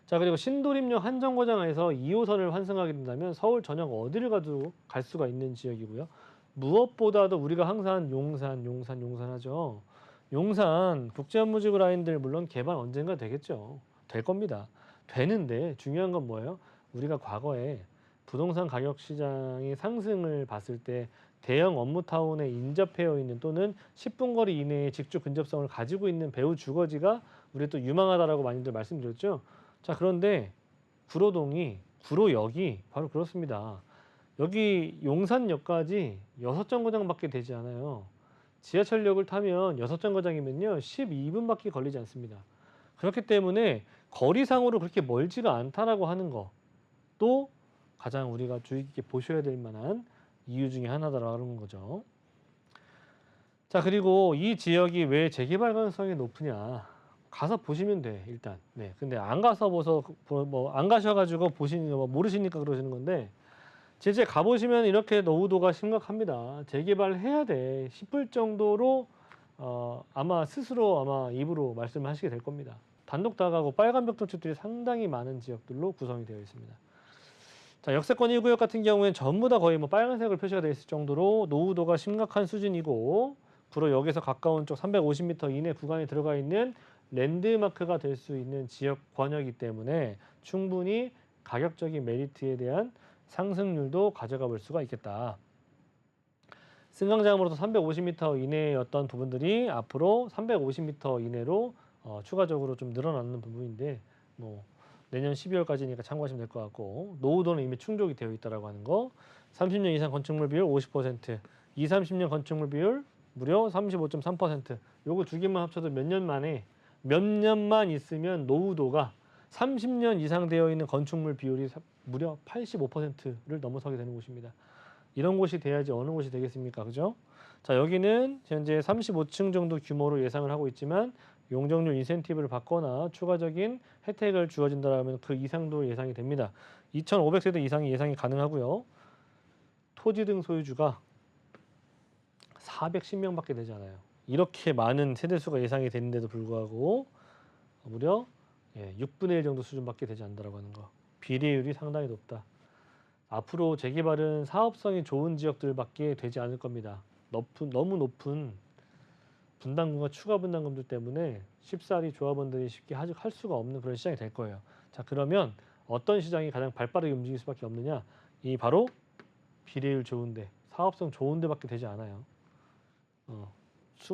Speaker 2: 자, 그리고 신도림역 한정거장에서 2호선을 환승하게 된다면 서울 전역 어디를 가도 갈 수가 있는 지역이고요. 무엇보다도 우리가 항상 용산 하죠. 용산 국제업무지구 라인들 물론 개발 언젠가 되겠죠. 될 겁니다. 되는데 중요한 건 뭐예요? 우리가 과거에 부동산 가격 시장의 상승을 봤을 때 대형 업무타운에 인접해 있는 또는 10분 거리 이내에 직주 근접성을 가지고 있는 배후 주거지가 우리 또 유망하다라고 많이들 말씀드렸죠. 자, 그런데 구로역이 바로 그렇습니다. 여기 용산역까지 6정거장밖에 되지 않아요. 지하철역을 타면 6정거장이면요 12분밖에 걸리지 않습니다. 그렇기 때문에 거리상으로 그렇게 멀지가 않다라고 하는 것도 가장 우리가 주의 깊게 보셔야 될 만한 이유 중에 하나다라는 거죠. 자, 그리고 이 지역이 왜 재개발 가능성이 높으냐? 가서 보시면 돼, 일단. 네. 근데 안 가서 안 가셔가지고 모르시니까 그러시는 건데, 실제 가보시면 이렇게 노후도가 심각합니다. 재개발해야 돼 싶을 정도로 아마 스스로 입으로 말씀하시게 될 겁니다. 단독 다가구 빨간 벽돌집들이 상당히 많은 지역들로 구성이 되어 있습니다. 자, 역세권 1구역 같은 경우에는 전부 다 거의 뭐 빨간색으로 표시가 되어 있을 정도로 노후도가 심각한 수준이고, 구로 역에서 가까운 쪽 350m 이내 구간에 들어가 있는 랜드마크가 될 수 있는 지역 권역이기 때문에 충분히 가격적인 메리트에 대한 상승률도 가져가 볼 수가 있겠다. 승강장으로서 350m 이내의 어떤 부분들이 앞으로 350m 이내로 추가적으로 좀 늘어나는 부분인데, 뭐 내년 12월까지니까 참고하시면 될 것 같고, 노후도는 이미 충족이 되어 있다라고 하는 거, 30년 이상 건축물 비율 50%, 2, 30년 건축물 비율 무려 35.3%. 요거 두 개만 합쳐도 몇 년만 있으면 노후도가 30년 이상 되어 있는 건축물 비율이 무려 85%를 넘어서게 되는 곳입니다. 이런 곳이 돼야지 어느 곳이 되겠습니까? 그죠? 자, 여기는 현재 35층 정도 규모로 예상을 하고 있지만 용적률 인센티브를 받거나 추가적인 혜택을 주어진다면 그 이상도 예상이 됩니다. 2,500세대 이상이 예상이 가능하고요. 토지 등 소유주가 410명밖에 되지 않아요. 이렇게 많은 세대수가 예상이 되는데도 불구하고 무려 6분의 1 정도 수준밖에 되지 않는다고 하는 거. 비례율이 상당히 높다. 앞으로 재개발은 사업성이 좋은 지역들밖에 되지 않을 겁니다. 너무 높은 분담금과 추가 분담금들 때문에 쉽사리 조합원들이 쉽게 할 수가 없는 그런 시장이 될 거예요. 자, 그러면 어떤 시장이 가장 발빠르게 움직일 수밖에 없느냐? 이 바로 비례율 좋은데, 사업성 좋은 데밖에 되지 않아요.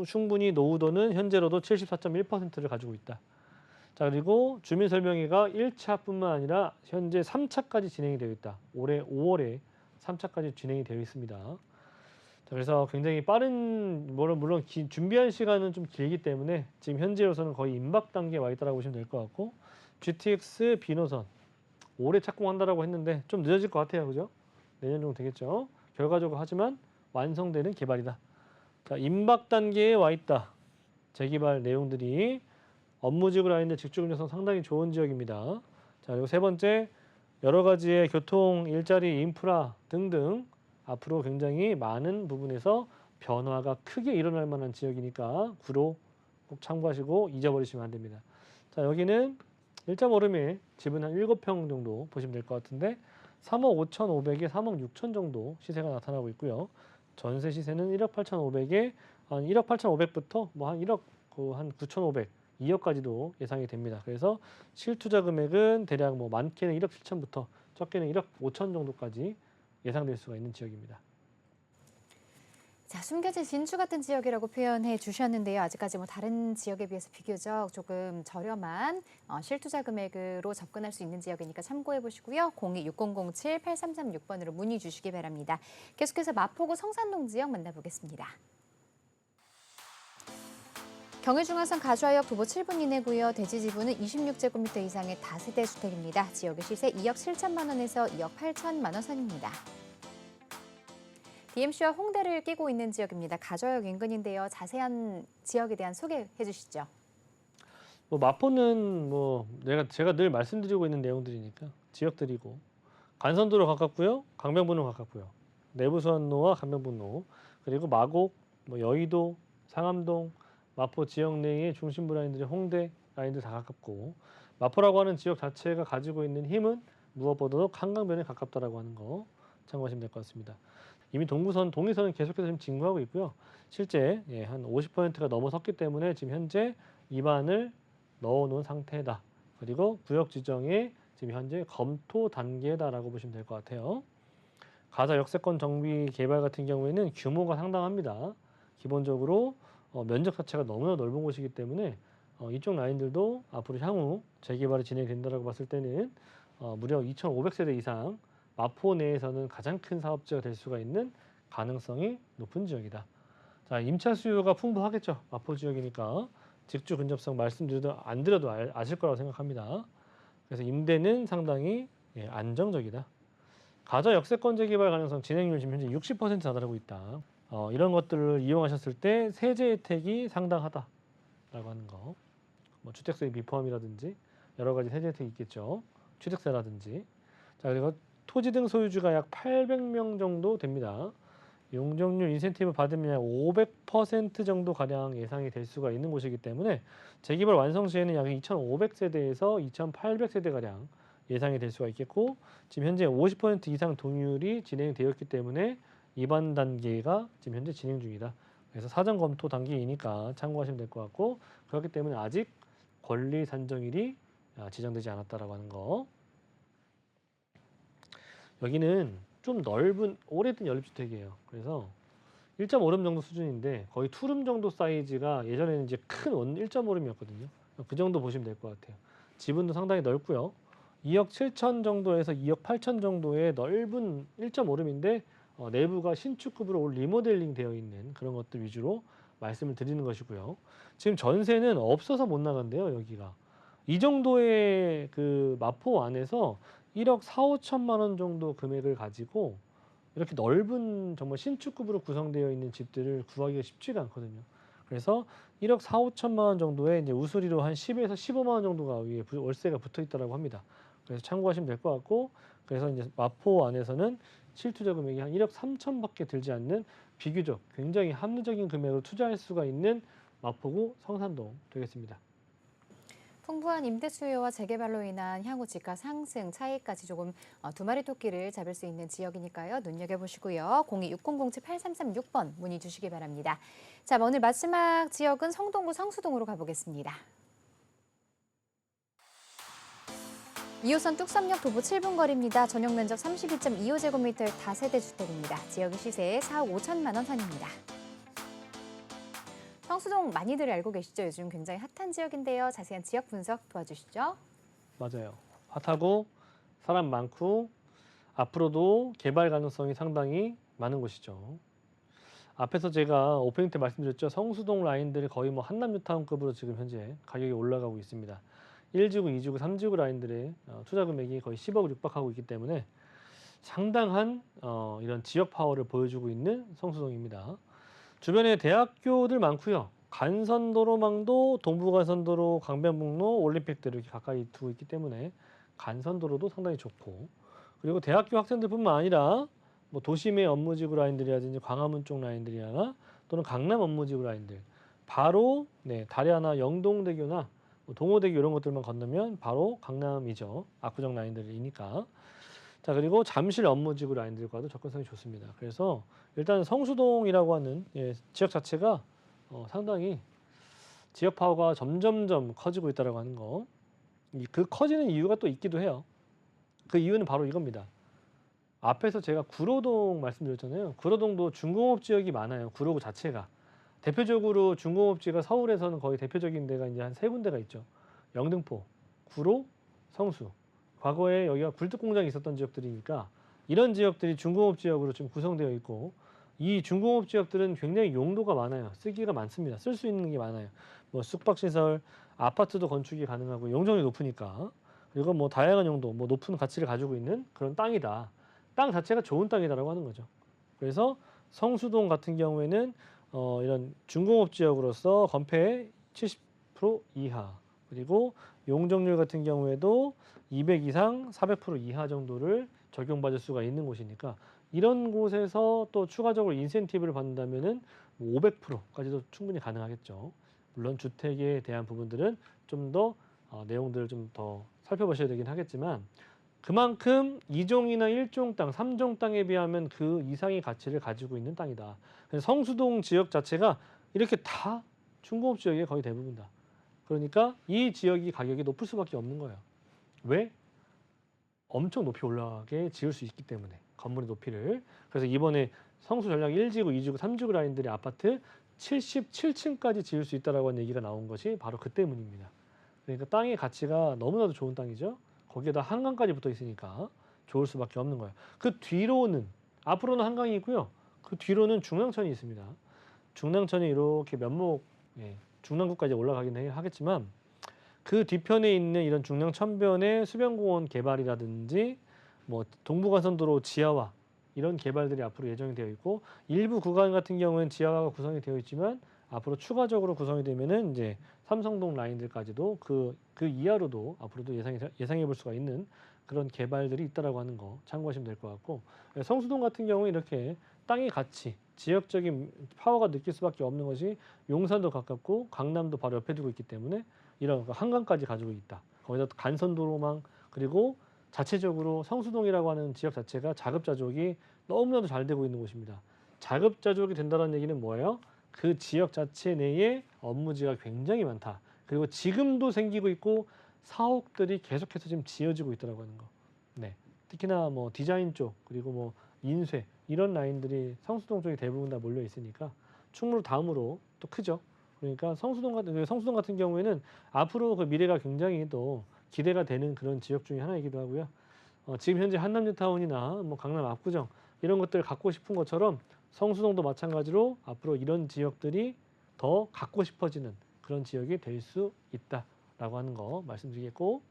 Speaker 2: 충분히 노후도는 현재로도 74.1%를 가지고 있다. 자, 그리고 주민설명회가 1차뿐만 아니라 현재 3차까지 진행이 되어 있다. 올해 5월에 3차까지 진행이 되어 있습니다. 자, 그래서 굉장히 빠른, 물론 준비한 시간은 좀 길기 때문에 지금 현재로서는 거의 임박 단계에 와 있다고 보시면 될 것 같고, GTX 비노선 올해 착공한다라고 했는데 좀 늦어질 것 같아요. 그죠? 내년 정도 되겠죠. 결과적으로 하지만 완성되는 개발이다. 자, 임박 단계에 와 있다. 재개발 내용들이 업무지구 라인의 직주근접성 상당히 좋은 지역입니다. 자, 그리고 세 번째, 여러 가지의 교통, 일자리, 인프라 등등 앞으로 굉장히 많은 부분에서 변화가 크게 일어날 만한 지역이니까 구로 꼭 참고하시고 잊어버리시면 안 됩니다. 자, 여기는 1.5룸에 집은 한 7평 정도 보시면 될 것 같은데 3억 5,500에 3억 6천 정도 시세가 나타나고 있고요. 전세 시세는 1억 8,500에 한 1억 8,500부터 뭐 한 1억 한 9,500, 2억까지도 예상이 됩니다. 그래서 실투자 금액은 대략 뭐 많게는 1억 7천부터 적게는 1억 5천 정도까지 예상될 수가 있는 지역입니다.
Speaker 1: 자, 숨겨진 진주 같은 지역이라고 표현해 주셨는데요. 아직까지 뭐 다른 지역에 비해서 비교적 조금 저렴한 실투자 금액으로 접근할 수 있는 지역이니까 참고해 보시고요. 02-6007-8336번으로 문의 주시기 바랍니다. 계속해서 마포구 성산동 지역 만나보겠습니다. 경의중앙선 가주화역 도보 7분 이내고요. 대지 지분은 26제곱미터 이상의 다세대 주택입니다. 지역의 시세 2억 7천만 원에서 2억 8천만 원 선입니다. DMC와 홍대를 끼고 있는 지역입니다. 가주화역 인근인데요. 자세한 지역에 대한 소개해 주시죠.
Speaker 2: 뭐 마포는 뭐 제가 늘 말씀드리고 있는 내용들이니까 지역들이고, 간선도로 가깝고요. 강변북로 가깝고요. 내부수안로와 강변북로, 그리고 마곡, 뭐 여의도, 상암동, 마포 지역 내의 중심부 라인들이 홍대 라인들 다 가깝고, 마포라고 하는 지역 자체가 가지고 있는 힘은 무엇보다도 한강변에 가깝다라고 하는 거 참고하시면 될 것 같습니다. 이미 동의선은 계속해서 지금 진구하고 있고요. 실제 한 50%가 넘어섰기 때문에 지금 현재 입안을 넣어놓은 상태다. 그리고 구역 지정에 지금 현재 검토 단계다라고 보시면 될 것 같아요. 가자 역세권 정비 개발 같은 경우에는 규모가 상당합니다. 기본적으로 면적 자체가 너무나 넓은 곳이기 때문에 이쪽 라인들도 앞으로 향후 재개발이 진행된다고 봤을 때는 무려 2,500세대 이상 마포 내에서는 가장 큰 사업지가 될 수가 있는 가능성이 높은 지역이다. 자, 임차 수요가 풍부하겠죠. 마포 지역이니까 직주 근접성 안 드려도 아실 거라고 생각합니다. 그래서 임대는 상당히 안정적이다. 가자 역세권 재개발 가능성 진행률 지금 현재 60% 다다르고 있다. 이런 것들을 이용하셨을 때 세제 혜택이 상당하다라고 하는 거. 뭐 주택수의 미포함이라든지 여러 가지 세제 혜택이 있겠죠. 취득세라든지. 자, 그리고 토지 등 소유주가 약 800명 정도 됩니다. 용적률 인센티브 받으면 약 500% 정도 가량 예상이 될 수가 있는 곳이기 때문에 재개발 완성 시에는 약 2,500세대에서 2,800세대 가량 예상이 될 수가 있겠고 지금 현재 50% 이상 동의율이 진행되어 있기 때문에 입안 단계가 지금 현재 진행 중이다. 그래서 사전 검토 단계이니까 참고하시면 될 것 같고 그렇기 때문에 아직 권리 산정일이 지정되지 않았다라고 하는 거. 여기는 좀 넓은 오래된 연립주택이에요. 그래서 1.5룸 정도 수준인데 거의 투룸 정도 사이즈가 예전에는 이제 큰 1.5룸이었거든요. 그 정도 보시면 될 것 같아요. 지분도 상당히 넓고요. 2억 7천 정도에서 2억 8천 정도의 넓은 1.5룸인데 내부가 신축급으로 올 리모델링 되어 있는 그런 것들 위주로 말씀을 드리는 것이고요. 지금 전세는 없어서 못 나간대요, 여기가. 이 정도의 그 마포 안에서 1억 4, 5천만 원 정도 금액을 가지고 이렇게 넓은 정말 신축급으로 구성되어 있는 집들을 구하기가 쉽지가 않거든요. 그래서 1억 4, 5천만 원 정도의 이제 우수리로 한 10에서 15만 원 정도가 위에 월세가 붙어 있다라고 합니다. 그래서 참고하시면 될 것 같고 그래서 이제 마포 안에서는 실투자 금액이 한 1억 3천밖에 들지 않는 비교적 굉장히 합리적인 금액으로 투자할 수가 있는 마포구 성산동 되겠습니다.
Speaker 1: 풍부한 임대 수요와 재개발로 인한 향후 집가 상승 차이까지 조금 두 마리 토끼를 잡을 수 있는 지역이니까요. 눈여겨보시고요. 0260078336번 문의 주시기 바랍니다. 자, 오늘 마지막 지역은 성동구 성수동으로 가보겠습니다. 2호선 뚝섬역 도보 7분 거리입니다. 전용 면적 32.25제곱미터의 다세대 주택입니다. 지역의 시세 4억 5천만 원 선입니다. 성수동 많이들 알고 계시죠? 요즘 굉장히 핫한 지역인데요. 자세한 지역 분석 도와주시죠.
Speaker 2: 맞아요. 핫하고 사람 많고 앞으로도 개발 가능성이 상당히 많은 곳이죠. 앞에서 제가 오프닝 때 말씀드렸죠. 성수동 라인들이 거의 뭐 한남뉴타운급으로 지금 현재 가격이 올라가고 있습니다. 1지구, 2지구, 3지구 라인들의 투자 금액이 거의 10억을 육박하고 있기 때문에 상당한 이런 지역 파워를 보여주고 있는 성수동입니다. 주변에 대학교들 많고요. 간선도로망도 동부간선도로, 강변북로, 올림픽대로 이렇게 가까이 두고 있기 때문에 간선도로도 상당히 좋고 그리고 대학교 학생들뿐만 아니라 뭐 도심의 업무지구 라인들이라든지 광화문 쪽 라인들이나 또는 강남 업무지구 라인들 바로 다리아나 영동대교나 뭐 동호대교 이런 것들만 건너면 바로 강남이죠. 압구정 라인들이니까. 자 그리고 잠실 업무지구 라인들과도 접근성이 좋습니다. 그래서 일단 성수동이라고 하는 지역 자체가 상당히 지역 파워가 점점점 커지고 있다라고 하는 거. 그 커지는 이유가 또 있기도 해요. 그 이유는 바로 이겁니다. 앞에서 제가 구로동 말씀드렸잖아요. 구로동도 중공업 지역이 많아요. 구로구 자체가. 대표적으로 중공업지가 서울에서는 거의 대표적인 데가 이제 한 세 군데가 있죠. 영등포, 구로, 성수. 과거에 여기가 굴뚝 공장이 있었던 지역들이니까 이런 지역들이 중공업 지역으로 좀 구성되어 있고 이 중공업 지역들은 굉장히 용도가 많아요. 쓰기가 많습니다. 쓸 수 있는 게 많아요. 뭐 숙박시설, 아파트도 건축이 가능하고 용적률이 높으니까 그리고 뭐 다양한 용도, 뭐 높은 가치를 가지고 있는 그런 땅이다. 땅 자체가 좋은 땅이다라고 하는 거죠. 그래서 성수동 같은 경우에는 이런 중공업 지역으로서 건폐 70% 이하 그리고 용적률 같은 경우에도 200 이상 400% 이하 정도를 적용받을 수가 있는 곳이니까 이런 곳에서 또 추가적으로 인센티브를 받는다면은 500%까지도 충분히 가능하겠죠. 물론 주택에 대한 부분들은 좀 더 내용들을 좀 더 살펴보셔야 되긴 하겠지만 그만큼 2종이나 1종 땅, 3종 땅에 비하면 그 이상의 가치를 가지고 있는 땅이다. 그래서 성수동 지역 자체가 이렇게 다 중공업 지역이 거의 대부분다. 그러니까 이 지역이 가격이 높을 수밖에 없는 거예요. 왜? 엄청 높이 올라가게 지을 수 있기 때문에 건물의 높이를. 그래서 이번에 성수 전략 1지구, 2지구, 3지구 라인들의 아파트 77층까지 지을 수 있다라고 하는 얘기가 나온 것이 바로 그 때문입니다. 그러니까 땅의 가치가 너무나도 좋은 땅이죠. 거기에다 한강까지 붙어 있으니까 좋을 수밖에 없는 거예요. 그 뒤로는 앞으로는 한강이 있고요. 그 뒤로는 중랑천이 있습니다. 중랑천이 이렇게 면목 중랑구까지 올라가긴 하겠지만 그 뒤편에 있는 이런 중랑천변의 수변공원 개발이라든지 뭐 동부간선도로 지하화 이런 개발들이 앞으로 예정이 되어 있고 일부 구간 같은 경우는 지하화가 구성이 되어 있지만 앞으로 추가적으로 구성이 되면은 이제 삼성동 라인들까지도 그 이하로도 앞으로도 예상해 볼 수가 있는 그런 개발들이 있다라고 하는 거 참고하시면 될 것 같고 성수동 같은 경우는 이렇게 땅의 가치, 지역적인 파워가 느낄 수밖에 없는 것이 용산도 가깝고 강남도 바로 옆에 두고 있기 때문에 이런 한강까지 가지고 있다. 거기다 간선도로망 그리고 자체적으로 성수동이라고 하는 지역 자체가 자급자족이 너무나도 잘 되고 있는 곳입니다. 자급자족이 된다는 얘기는 뭐예요? 그 지역 자체 내에 업무지가 굉장히 많다. 그리고 지금도 생기고 있고 사옥들이 계속해서 지금 지어지고 있다고 하는 거. 네. 특히나 뭐 디자인 쪽 그리고 뭐 인쇄 이런 라인들이 성수동 쪽에 대부분 다 몰려 있으니까 충무로 다음으로 또 크죠. 그러니까 성수동 같은 경우에는 앞으로 그 미래가 굉장히 또 기대가 되는 그런 지역 중에 하나이기도 하고요. 지금 현재 한남뉴타운이나 뭐 강남 압구정 이런 것들을 갖고 싶은 것처럼 성수동도 마찬가지로 앞으로 이런 지역들이 더 갖고 싶어지는 그런 지역이 될 수 있다라고 하는 거 말씀드리겠고,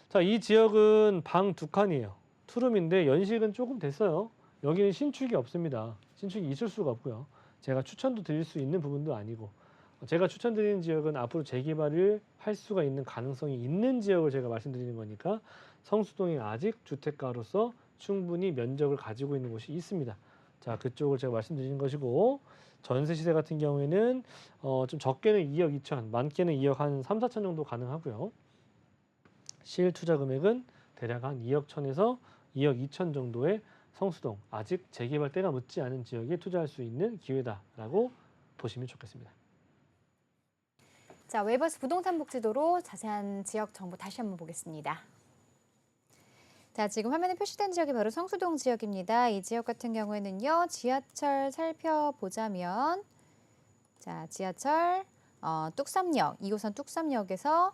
Speaker 2: 자, 이 지역은 방 2칸이에요. 투룸인데 연식은 조금 됐어요. 여기는 신축이 없습니다. 신축이 있을 수가 없고요. 제가 추천도 드릴 수 있는 부분도 아니고, 제가 추천드리는 지역은 앞으로 재개발을 할 수가 있는 가능성이 있는 지역을 제가 말씀드리는 거니까 성수동이 아직 주택가로서 충분히 면적을 가지고 있는 곳이 있습니다. 자, 그쪽을 제가 말씀드리는 것이고, 전세 시세 같은 경우에는 좀 적게는 2억 2천, 많게는 2억 한 3, 4천 정도 가능하고요. 실 투자 금액은 대략 한 2억 1천에서 2억 2천 정도의 성수동, 아직 재개발 때가 묻지 않은 지역에 투자할 수 있는 기회다라고 보시면 좋겠습니다.
Speaker 1: 자, 웨이버스 부동산 복지도로 자세한 지역 정보 다시 한번 보겠습니다. 자, 지금 화면에 표시된 지역이 바로 성수동 지역입니다. 이 지역 같은 경우에는요, 지하철 살펴보자면, 자, 지하철 뚝섬역, 2호선 뚝섬역에서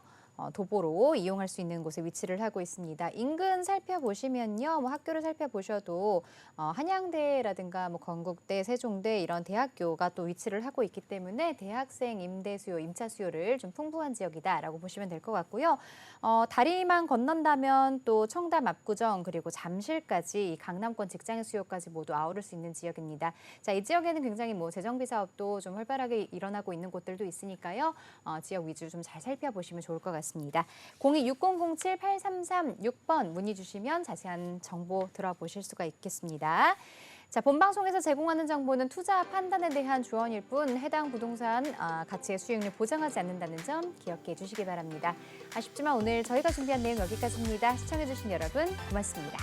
Speaker 1: 도보로 이용할 수 있는 곳에 위치를 하고 있습니다. 인근 살펴보시면요, 뭐 학교를 살펴보셔도 한양대라든가 뭐 건국대, 세종대 이런 대학교가 또 위치를 하고 있기 때문에 대학생 임대 수요, 임차 수요를 좀 풍부한 지역이다라고 보시면 될 것 같고요. 다리만 건넌다면 또 청담, 압구정 그리고 잠실까지 이 강남권 직장인 수요까지 모두 아우를 수 있는 지역입니다. 자, 이 지역에는 굉장히 뭐 재정비 사업도 좀 활발하게 일어나고 있는 곳들도 있으니까요. 지역 위주 좀 잘 살펴보시면 좋을 것 같습니다. 02-6007-8336번 문의 주시면 자세한 정보 들어보실 수가 있겠습니다. 자, 본 방송에서 제공하는 정보는 투자 판단에 대한 조언일 뿐 해당 부동산 가치의 수익률 보장하지 않는다는 점 기억해 주시기 바랍니다. 아쉽지만 오늘 저희가 준비한 내용 여기까지입니다. 시청해 주신 여러분 고맙습니다.